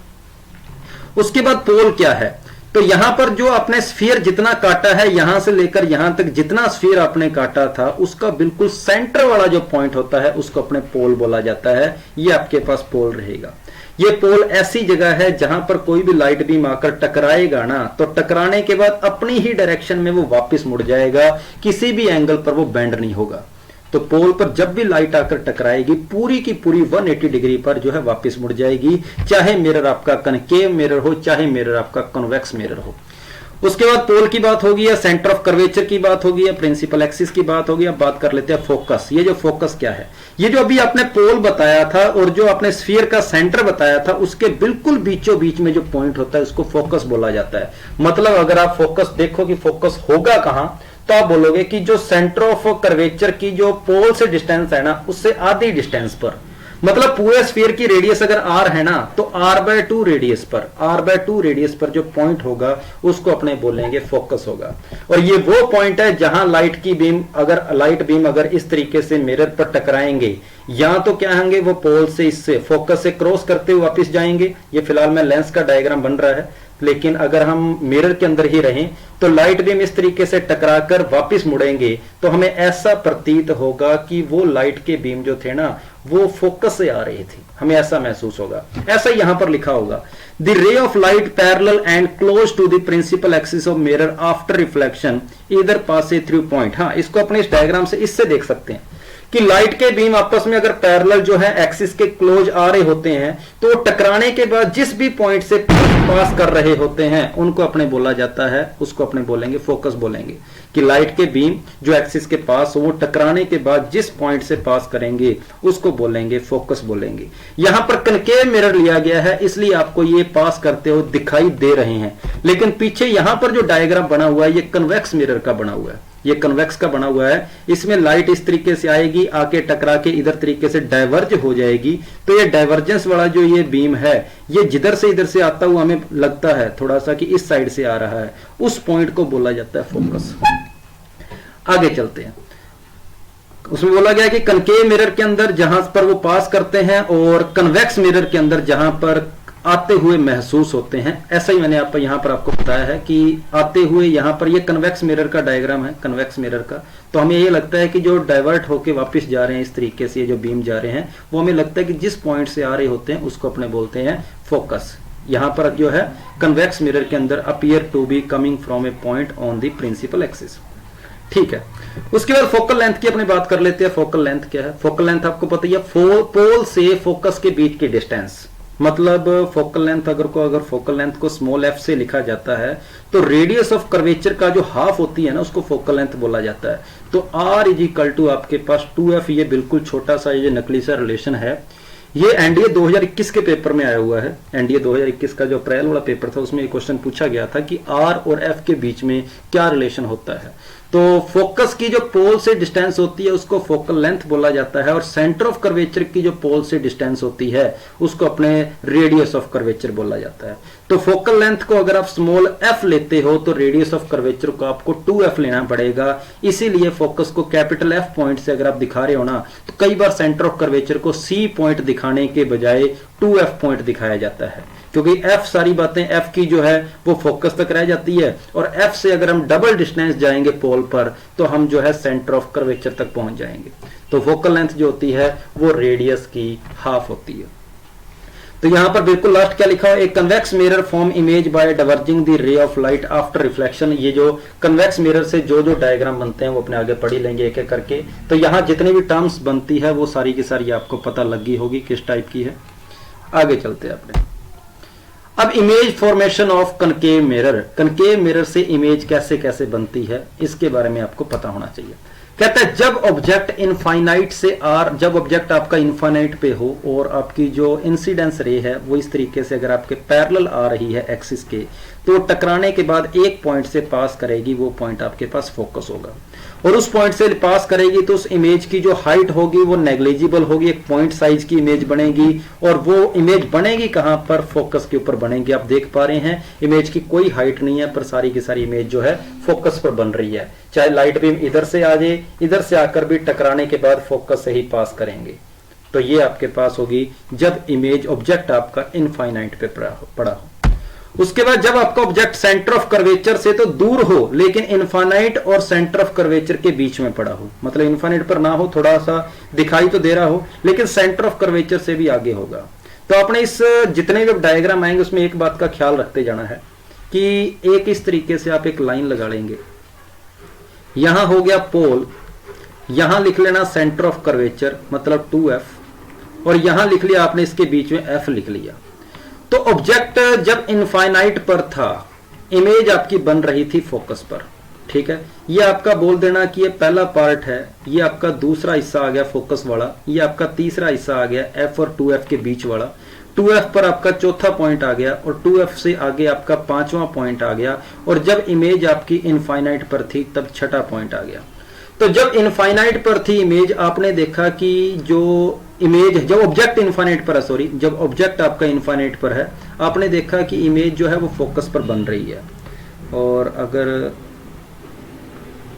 उसके बाद पोल क्या है, तो यहां पर जो आपने स्फीयर जितना काटा है यहां से लेकर यहां तक जितना स्फीयर आपने काटा था उसका बिल्कुल सेंटर वाला जो पॉइंट होता है उसको अपने पोल बोला जाता है। ये आपके पास पोल रहेगा। ये पोल ऐसी जगह है जहां पर कोई भी लाइट बीम आकर टकराएगा ना तो टकराने के बाद अपनी ही डायरेक्शन में वो वापस मुड़ जाएगा, किसी भी एंगल पर वो बेंड नहीं होगा। तो पोल पर जब भी लाइट आकर टकराएगी पूरी की पूरी 180 डिग्री पर जो है वापस मुड़ जाएगी, चाहे मिरर आपका कनकेव मिरर हो चाहे मिरर आपका कन्वेक्स मिरर हो। उसके बाद पोल की बात होगी या सेंटर ऑफ कर्वेचर की बात होगी या प्रिंसिपल एक्सिस की बात होगी। अब बात कर लेते हैं फोकस। ये जो फोकस क्या है, ये जो अभी आपने पोल बताया था और जो आपने स्फीयर का सेंटर बताया था उसके बिल्कुल बीचों बीच में जो पॉइंट होता है उसको फोकस बोला जाता है। मतलब अगर आप फोकस देखो कि फोकस होगा कहां तो आप बोलोगे कि जो सेंटर ऑफ कर्वेचर की जो पोल से डिस्टेंस है ना उससे आधी डिस्टेंस पर, मतलब पूरे स्फीयर की रेडियस अगर r है ना तो r/2 रेडियस पर जो पॉइंट होगा उसको अपने बोलेंगे फोकस होगा। और ये वो पॉइंट है जहां लाइट बीम अगर इस तरीके से मिरर पर टकराएंगे या तो क्या होंगे वो पोल से, इससे फोकस से क्रॉस करते हुए वापस जाएंगे। ये फिलहाल में लेंस का डायग्राम बन रहा है, लेकिन अगर हम मिरर के अंदर ही रहें तो लाइट बीम इस तरीके से टकराकर वापस मुड़ेंगे तो हमें ऐसा प्रतीत होगा कि वो लाइट के बीम जो थे ना वो फोकस से आ रही थी, हमें ऐसा महसूस होगा। ऐसा यहां पर लिखा होगा, the ray of light parallel and close to the principal axis of mirror after reflection either passes through point. हाँ, इसको अपने इस डायग्राम से इससे देख सकते हैं कि लाइट के बीम आपस में अगर पैरेलल जो है एक्सिस के क्लोज आ रहे होते हैं तो टकराने के बाद जिस भी पॉइंट से पास कर रहे होते हैं उनको अपने बोला जाता है, उसको अपने बोलेंगे फोकस बोलेंगे। कि लाइट के बीम जो एक्सिस के पास वो टकराने के बाद जिस पॉइंट से पास करेंगे उसको बोलेंगे फोकस बोलेंगे। यहां पर कनकेव मिरर लिया गया है इसलिए आपको ये पास करते हुए दिखाई दे रहे हैं, लेकिन पीछे यहां पर जो डायग्राम बना हुआ है ये कन्वेक्स मिरर का बना हुआ है, ये कन्वेक्स का बना हुआ है। इसमें लाइट इस तरीके से आएगी, आके टकरा के इधर तरीके से डाइवर्ज हो जाएगी। तो ये डाइवर्जेंस वाला जो ये बीम है ये जिधर से इधर से आता हुआ हमें लगता है थोड़ा सा कि इस साइड से आ रहा है, उस पॉइंट को बोला जाता है फोकस। आगे चलते हैं। उसमें बोला गया कि कनकेव मिरर के अंदर जहां पर वो पास करते हैं और कन्वेक्स मिरर के अंदर जहां पर आते हुए महसूस होते हैं। ऐसा ही मैंने आप यहाँ पर आपको बताया है कि आते हुए, यहाँ पर ये कन्वेक्स मिरर का डायग्राम है, कन्वेक्स मिरर का। तो हमें ये लगता है कि जो डाइवर्ट होके वापस जा रहे हैं इस तरीके से, ये जो बीम जा रहे हैं, वो हमें लगता है कि जिस पॉइंट से आ रहे होते हैं उसको अपने बोलते हैं फोकस। यहाँ पर जो है कन्वेक्स मिरर के अंदर appear to be coming from a point on the principal axis. ठीक है, उसके बाद फोकल लेंथ की अपनी बात कर लेते हैं। फोकल लेंथ क्या है? फोकल लेंथ आपको पता ही है, पोल से फोकस के बीच की डिस्टेंस। मतलब फोकल लेंथ अगर फोकल लेंथ को स्मॉल एफ से लिखा जाता है तो रेडियस ऑफ कर्वेचर का जो हाफ होती है ना, उसको फोकल लेंथ बोला जाता है। तो आर इज इक्वल टू आपके पास 2f, ये बिल्कुल छोटा सा ये नकली सा रिलेशन है। ये एनडीए 2021 के पेपर में आया हुआ है। एनडीए 2021 का जो अप्रैल वाला पेपर था उसमें एक क्वेश्चन पूछा गया था कि आर और एफ के बीच में क्या रिलेशन होता है। तो फोकस की जो पोल से डिस्टेंस होती है उसको फोकल लेंथ बोला जाता है, और सेंटर ऑफ कर्वेचर की जो पोल से डिस्टेंस होती है उसको अपने रेडियस ऑफ कर्वेचर बोला जाता है। तो फोकल लेंथ को अगर आप स्मॉल एफ लेते हो तो रेडियस ऑफ कर्वेचर को आपको 2f लेना पड़ेगा। इसीलिए फोकस को कैपिटल एफ पॉइंट से अगर आप दिखा रहे हो ना, तो कई बार सेंटर ऑफ कर्वेचर को सी पॉइंट दिखाने के बजाय 2f पॉइंट दिखाया जाता है, क्योंकि f सारी बातें f की जो है वो फोकस तक रह जाती है, और f से अगर हम डबल डिस्टेंस जाएंगे पोल पर तो हम जो है सेंटर ऑफ कर्वेचर तक पहुंच जाएंगे। तो फोकल लेंथ जो होती है वो रेडियस की हाफ होती है। तो यहां पर बिल्कुल लास्ट क्या लिखा है? एक convex mirror form image by diverging the ray of light after reflection. ये जो कन्वेक्स मिरर से जो जो डायग्राम बनते हैं वो अपने आगे पढ़ी लेंगे एक एक करके। तो यहां जितनी भी टर्म्स बनती है वो सारी की सारी आपको पता लगी होगी किस टाइप की है। आगे चलते हैं अपने। अब image formation of concave mirror. Concave mirror से इमेज कैसे कैसे बनती है इसके बारे में आपको पता होना चाहिए। कहता है जब ऑब्जेक्ट इनफाइनाइट से जब ऑब्जेक्ट आपका इनफाइनाइट पे हो और आपकी जो इंसिडेंस रे है वो इस तरीके से अगर आपके पैरेलल आ रही है एक्सिस के, तो टकराने के बाद एक पॉइंट से पास करेगी, वो पॉइंट आपके पास फोकस होगा। और उस पॉइंट से पास करेगी तो उस इमेज की जो हाइट होगी वो नेग्लिजिबल होगी, एक पॉइंट साइज की इमेज बनेगी। और वो इमेज बनेगी कहां पर? फोकस के ऊपर बनेगी। आप देख पा रहे हैं इमेज की कोई हाइट नहीं है, पर सारी की सारी इमेज जो है फोकस पर बन रही है। चाहे लाइट बीम इधर से आ जाए, इधर से आकर भी टकराने के बाद फोकस से ही पास करेंगे। तो ये आपके पास होगी जब इमेज ऑब्जेक्ट आपका इनफाइनाइट पे पड़ा हो। उसके बाद जब आपका ऑब्जेक्ट सेंटर ऑफ कर्वेचर से तो दूर हो लेकिन इनफाइनाइट और सेंटर ऑफ कर्वेचर के बीच में पड़ा हो, मतलब इनफाइनाइट पर ना हो, थोड़ा सा दिखाई तो दे रहा हो लेकिन सेंटर ऑफ कर्वेचर से भी आगे होगा। तो आपने इस जितने भी डायग्राम आएंगे उसमें एक बात का ख्याल रखते जाना है कि एक इस तरीके से आप एक लाइन लगा लेंगे। यहां हो गया पोल, यहां लिख लेना सेंटर ऑफ कर्वेचर मतलब 2f, और यहां लिख लिया आपने इसके बीच में f लिख लिया। तो ऑब्जेक्ट जब इनफाइनाइट पर था, इमेज आपकी बन रही थी फोकस पर। ठीक है, ये आपका बोल देना कि ये पहला पार्ट है, ये आपका दूसरा हिस्सा आ गया फोकस वाला, ये आपका तीसरा हिस्सा आ गया f और 2f के बीच वाला, 2f पर आपका चौथा पॉइंट आ गया और 2f से आगे आपका पांचवा पॉइंट आ गया, और जब इमेज आपकी इनफाइनाइट पर थी तब छठा पॉइंट आ गया। तो जब इनफाइनाइट पर थी इमेज, आपने देखा कि जो इमेज जब ऑब्जेक्ट इनफाइनाइट पर है, सॉरी, जब ऑब्जेक्ट आपका इनफाइनाइट पर है, आपने देखा कि इमेज जो है वो फोकस पर बन रही है। और अगर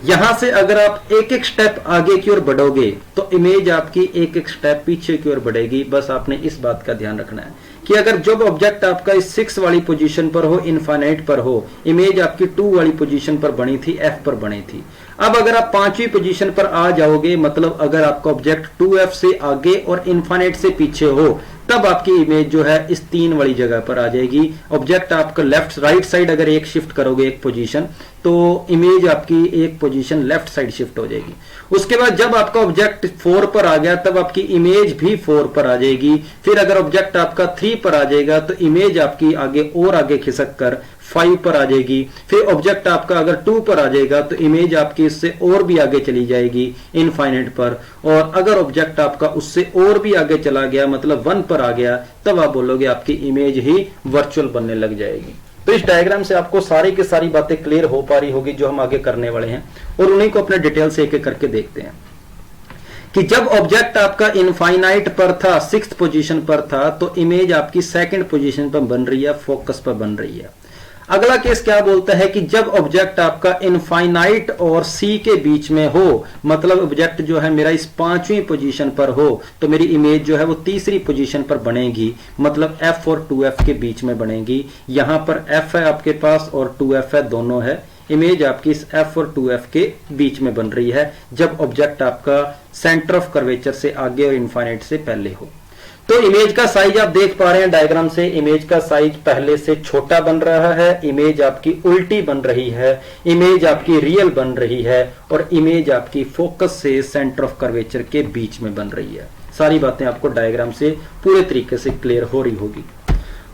यहां से अगर आप एक एक स्टेप आगे की ओर बढ़ोगे तो इमेज आपकी एक एक स्टेप पीछे की ओर बढ़ेगी। बस आपने इस बात का ध्यान रखना है कि अगर जब ऑब्जेक्ट आपका इस 6 वाली पोजीशन पर हो, इनफाइनाइट पर हो, इमेज आपकी 2 वाली पोजीशन पर बनी थी, f पर बनी थी। अब अगर आप 5वीं पोजीशन पर आ जाओगे, मतलब अगर आपका ऑब्जेक्ट 2f से आगे और इनफाइनाइट से पीछे हो, तब आपकी इमेज जो है इस 3 वाली जगह पर आ जाएगी। ऑब्जेक्ट आपका लेफ्ट राइट साइड अगर एक शिफ्ट करोगे एक पोजीशन, तो इमेज आपकी एक पोजीशन लेफ्ट साइड शिफ्ट हो जाएगी। उसके बाद जब आपका ऑब्जेक्ट 4 पर आ गया तब आपकी इमेज भी 4 पर आ जाएगी। फिर अगर ऑब्जेक्ट आपका 3 पर आ जाएगा तो इमेज आपकी आगे और आगे खिसक कर 5 पर आ जाएगी। फिर ऑब्जेक्ट आपका अगर 2 पर आ जाएगा तो इमेज आपकी इससे और भी आगे चली जाएगी इनफाइनाइट पर। और अगर ऑब्जेक्ट आपका उससे और भी आगे चला गया, मतलब 1 पर आ गया, तब आप बोलोगे आपकी इमेज ही वर्चुअल बनने लग जाएगी। तो इस डायग्राम से आपको सारी की सारी बातें क्लियर हो पा रही होगी जो हम आगे करने वाले हैं, और उन्हीं को अपने डिटेल से एक एक करके देखते हैं कि जब ऑब्जेक्ट आपका इनफाइनाइट पर था, 6th पोजीशन पर था, तो इमेज आपकी 2nd पोजीशन पर बन रही है, फोकस पर बन रही है। अगला केस क्या बोलता है कि जब ऑब्जेक्ट आपका इनफाइनाइट और सी के बीच में हो, मतलब ऑब्जेक्ट जो है मेरा इस 5वीं पोजीशन पर हो, तो मेरी इमेज जो है वो तीसरी पोजीशन पर बनेगी, मतलब f और 2f के बीच में बनेगी। यहां पर f है आपके पास और 2f है, दोनों है। इमेज आपकी इस f और 2f के बीच में बन रही है जब ऑब्जेक्ट आपका सेंटर ऑफ कर्वेचर से आगे और इनफाइनाइट से पहले हो। तो इमेज का साइज आप देख पा रहे हैं डायग्राम से, इमेज का साइज पहले से छोटा बन रहा है, इमेज आपकी उल्टी बन रही है, इमेज आपकी रियल बन रही है, और इमेज आपकी फोकस से सेंटर ऑफ कर्वेचर के बीच में बन रही है। सारी बातें आपको डायग्राम से पूरे तरीके से क्लियर हो रही होगी।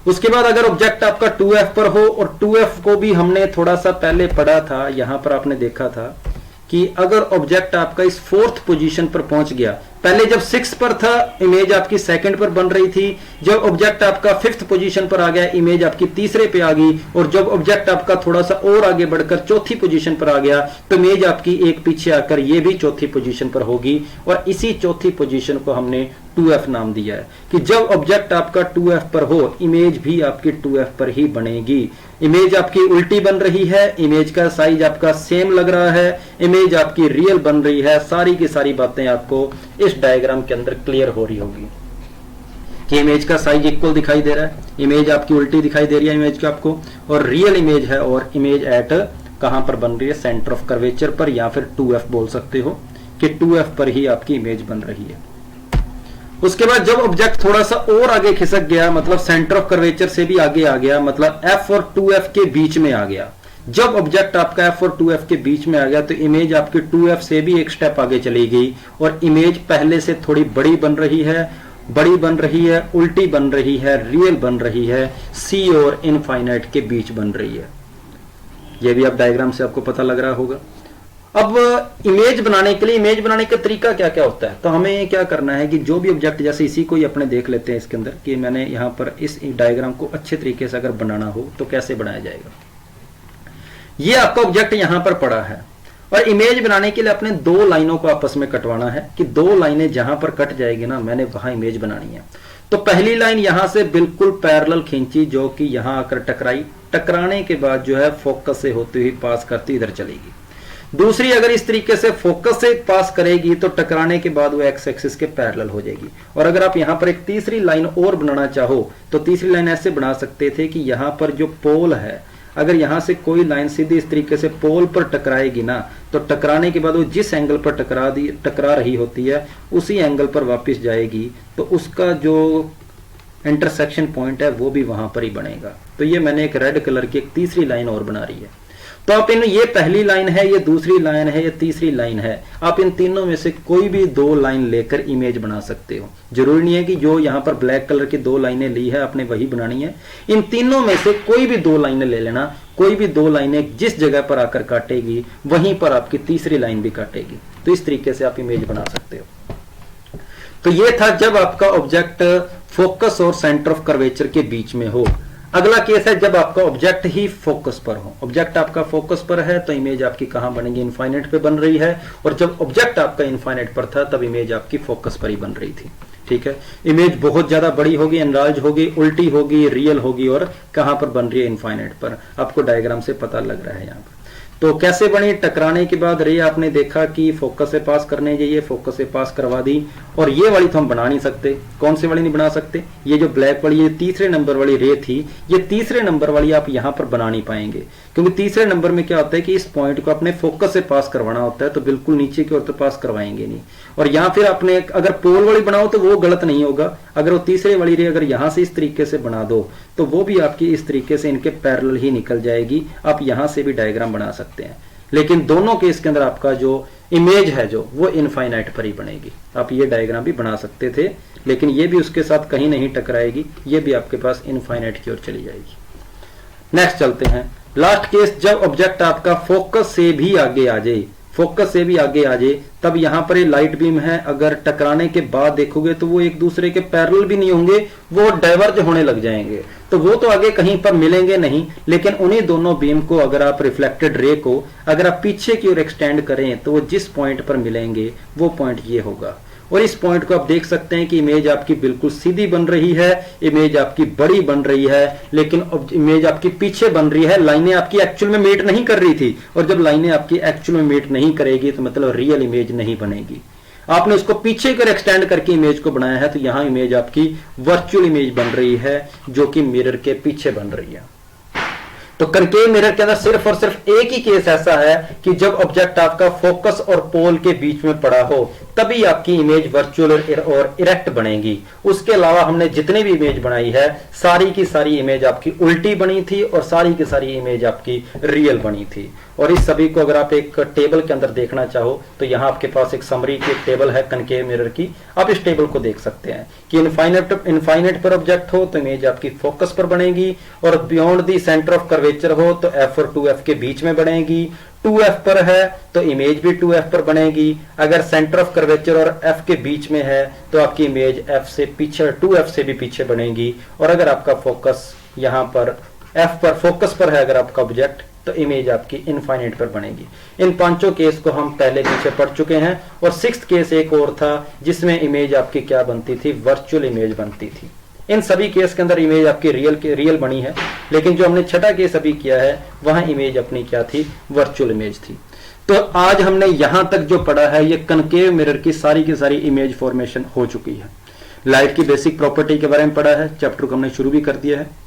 उसके बाद अगर ऑब्जेक्ट आपका 2f पर हो, और 2f को भी हमने थोड़ा सा पहले पढ़ा था, यहां पर आपने देखा था कि अगर ऑब्जेक्ट आपका इस 4th पोजीशन पर पहुंच गया, पहले जब 6 पर था इमेज आपकी 2nd पर बन रही थी, जब ऑब्जेक्ट आपका 5th पोजीशन पर आ गया इमेज आपकी तीसरे पे आ गई, और जब ऑब्जेक्ट आपका थोड़ा सा और आगे बढ़कर 4थी पोजीशन पर आ गया तो इमेज आपकी एक पीछे आकर ये भी 4थी पोजीशन पर होगी, और इसी 4थी पोजीशन को हमने 2f नाम दिया है कि जब ऑब्जेक्ट आपका 2f पर हो इमेज भी आपकी 2f पर ही बनेगी। इमेज आपकी उल्टी बन रही है, इमेज का साइज आपका सेम लग रहा है, इमेज आपकी रियल बन रही है। सारी की सारी बातें आपको इस डायग्राम के अंदर क्लियर हो रही होगी कि इमेज का साइज इक्वल दिखाई दे रहा है, इमेज आपकी उल्टी दिखाई दे रही है इमेज का आपको, और रियल इमेज है, और इमेज एट कहां पर बन रही है, सेंटर ऑफ कर्वेचर पर, या फिर 2f बोल सकते हो कि 2f पर ही आपकी इमेज बन रही है। उसके बाद जब ऑब्जेक्ट थोड़ा सा और आगे खिसक गया, मतलब सेंटर ऑफ कर्वेचर से भी आगे आ गया, मतलब f और 2f के बीच में आ गया, जब ऑब्जेक्ट आपका f और 2f के बीच में आ गया तो इमेज आपकी 2f से भी एक स्टेप आगे चली गई, और इमेज पहले से थोड़ी बड़ी बन रही है, उल्टी बन रही है, रियल बन रही है, c और इनफाइनाइट के बीच बन रही है। यह भी आप डायग्राम से आपको पता लग रहा होगा। अब इमेज बनाने के लिए, इमेज बनाने का तरीका क्या क्या होता है, तो हमें क्या करना है कि जो भी ऑब्जेक्ट, जैसे इसी को ही अपने देख लेते हैं इसके अंदर कि मैंने यहां पर इस डायग्राम को अच्छे तरीके से अगर बनाना हो तो कैसे बनाया जाएगा। ये आपका ऑब्जेक्ट यहां पर पड़ा है, और इमेज बनाने के लिए अपने 2 लाइनों को आपस में कटवाना है कि 2 लाइनें जहां पर कट जाएगी ना, मैंने वहां इमेज बनानी है। तो पहली लाइन यहां से बिल्कुल पैरेलल खींची, जो कि यहां आकर टकराई, टकराने के बाद जो है फोकस से होती हुई पास करती इधर चलेगी। दूसरी अगर इस तरीके से फोकस से पास करेगी तो टकराने के बाद वो एक्स एक्सिस के पैरेलल हो जाएगी। और अगर आप यहां पर एक तीसरी लाइन और बनाना चाहो तो तीसरी लाइन ऐसे बना सकते थे कि यहां पर जो पोल है, अगर यहां से कोई लाइन सीधी इस तरीके से पोल पर टकराएगी ना, तो टकराने के बाद वो जिस एंगल पर टकरा रही होती है उसी एंगल पर वापस जाएगी, तो उसका जो इंटरसेक्शन पॉइंट है वो भी वहां पर ही बनेगा। तो ये मैंने एक रेड कलर की एक तीसरी लाइन और बना रही है। तो आप इन, ये पहली लाइन है, ये दूसरी लाइन है, ये तीसरी लाइन है, आप इन तीनों में से कोई भी 2 लाइन लेकर इमेज बना सकते हो। जरूरी नहीं है कि जो यहां पर ब्लैक कलर की 2 लाइनें ली है आपने वही बनानी है, इन तीनों में से कोई भी 2 लाइनें ले लेना। कोई भी 2 लाइनें जिस जगह पर आकर काटेगी वहीं पर आपकी तीसरी लाइन भी काटेगी। तो इस तरीके से आप इमेज बना सकते हो। तो ये था जब आपका ऑब्जेक्ट फोकस और सेंटर ऑफ कर्वेचर के बीच में हो। अगला केस है जब आपका ऑब्जेक्ट ही फोकस पर हो। ऑब्जेक्ट आपका फोकस पर है तो इमेज आपकी कहां बनेगी, इनफाइनाइट पे बन रही है, और जब ऑब्जेक्ट आपका इनफाइनाइट पर था तब इमेज आपकी फोकस पर ही बन रही थी। ठीक है, इमेज बहुत ज्यादा बड़ी होगी, एनलार्ज होगी, उल्टी होगी, रियल होगी, और कहां पर बन रही है, इनफाइनाइट पर। आपको डायग्राम से पता लग रहा है यहाँ पर। तो कैसे बनी, टकराने के बाद रे आपने देखा कि फोकस से पास करने चाहिए, फोकस से पास करवा दी। और ये वाली तो हम बना नहीं सकते। कौन सी वाली नहीं बना सकते, ये जो ब्लैक वाली, ये तीसरे नंबर वाली रे थी, ये तीसरे नंबर वाली आप यहां पर बना नहीं पाएंगे, क्योंकि तीसरे नंबर में क्या होता है कि इस पॉइंट को अपने फोकस से पास करवाना होता है, तो बिल्कुल नीचे की ओर तो पास करवाएंगे नहीं। और यहाँ फिर आपने अगर पोल वाली बनाओ तो वो गलत नहीं होगा। अगर वो तीसरे वाली रे अगर यहां से इस तरीके से बना दो तो वो भी आपकी इस तरीके से इनके पैरेलल ही निकल जाएगी। आप यहां से भी डायग्राम बना सकते हैं, लेकिन दोनों केस के अंदर आपका जो इमेज है जो वो इनफाइनाइट पर ही बनेगी। आप ये डायग्राम भी बना सकते थे, लेकिन ये भी उसके साथ कहीं नहीं टकराएगी, ये भी आपके पास इनफाइनाइट की ओर चली जाएगी। नेक्स्ट चलते हैं, लास्ट केस जब ऑब्जेक्ट आपका फोकस से भी आगे आ जाए, फोकस से भी आगे आ जाए, तब यहां पर ये लाइट बीम है, अगर टकराने के बाद देखोगे तो वो एक दूसरे के पैरेलल भी नहीं होंगे, वो डाइवर्ज होने लग जाएंगे। तो वो तो आगे कहीं पर मिलेंगे नहीं, लेकिन उन्हीं दोनों बीम को अगर आप रिफ्लेक्टेड रे को अगर आप पीछे की ओर एक्सटेंड करें तो वो जिस पॉइंट पर मिलेंगे वो पॉइंट ये होगा। और इस पॉइंट को आप देख सकते हैं कि इमेज आपकी बिल्कुल सीधी बन रही है, इमेज आपकी बड़ी बन रही है, लेकिन इमेज आपकी पीछे बन रही है। लाइनें आपकी एक्चुअल में मीट नहीं कर रही थी, और जब लाइनें आपकी एक्चुअल में मीट नहीं करेगी तो मतलब रियल इमेज नहीं बनेगी। आपने इसको पीछे कर एक्सटेंड करके इमेज को बनाया है, तो यहां इमेज आपकी वर्चुअल इमेज बन रही है जो कि मिरर के पीछे बन रही है। तो कनकेव मिरर के अंदर सिर्फ और सिर्फ एक ही केस ऐसा है कि जब ऑब्जेक्ट आपका फोकस और पोल के बीच में पड़ा हो, तभी आपकी इमेज वर्चुअल और इरेक्ट बनेगी। उसके अलावा हमने जितनी भी इमेज बनाई है, सारी की सारी इमेज आपकी उल्टी बनी थी और सारी की सारी इमेज आपकी रियल बनी थी। और इस सभी को अगर आप एक टेबल के अंदर देखना चाहो तो यहाँ आपके पास एक समरी की एक टेबल है कनकेव मिरर की। आप इस टेबल को देख सकते हैं कि इनफाइनाइट पर ऑब्जेक्ट हो तो इमेज आपकी फोकस पर बनेगी, और beyond the centre of curvature हो तो F और 2F के बीच में बनेगी। 2F पर है तो इमेज भी 2F पर बनेगी। अगर सेंटर ऑफ कर्वेचर और F के बीच में है तो आपकी इमेज F से पीछे 2F से भी पीछे बनेगी। और अगर आपका फोकस यहाँ पर F पर फोकस पर है, अगर आपका ऑब्जेक्ट, तो इमेज आपकी इनफाइनाइट पर बनेगी। इन पांचों केस को हम पहले पीछे पढ़ चुके हैं। और सिक्स्थ केस एक और था जिसमें इमेज आपकी क्या बनती थी, वर्चुअल इमेज बनती थी। इन सभी केस के अंदर इमेज आपकी रियल बनी है, लेकिन जो हमने छठा केस अभी किया है वहां इमेज अपनी क्या थी, वर्चुअल इमेज थी। तो आज हमने यहां तक जो पढ़ा है ये कनकेव मिरर की सारी इमेज फॉर्मेशन हो चुकी है। लाइट की बेसिक प्रॉपर्टी के बारे में पढ़ा है, चैप्टर को हमने शुरू भी कर दिया है।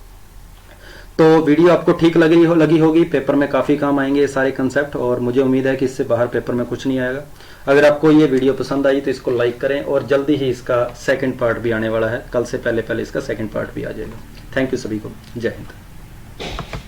तो वीडियो आपको ठीक लगी होगी, पेपर में काफ़ी काम आएंगे ये सारे कंसेप्ट, और मुझे उम्मीद है कि इससे बाहर पेपर में कुछ नहीं आएगा। अगर आपको ये वीडियो पसंद आई तो इसको लाइक करें, और जल्दी ही इसका सेकंड पार्ट भी आने वाला है, कल से पहले इसका सेकंड पार्ट भी आ जाएगा। थैंक यू सभी को, जय हिंद।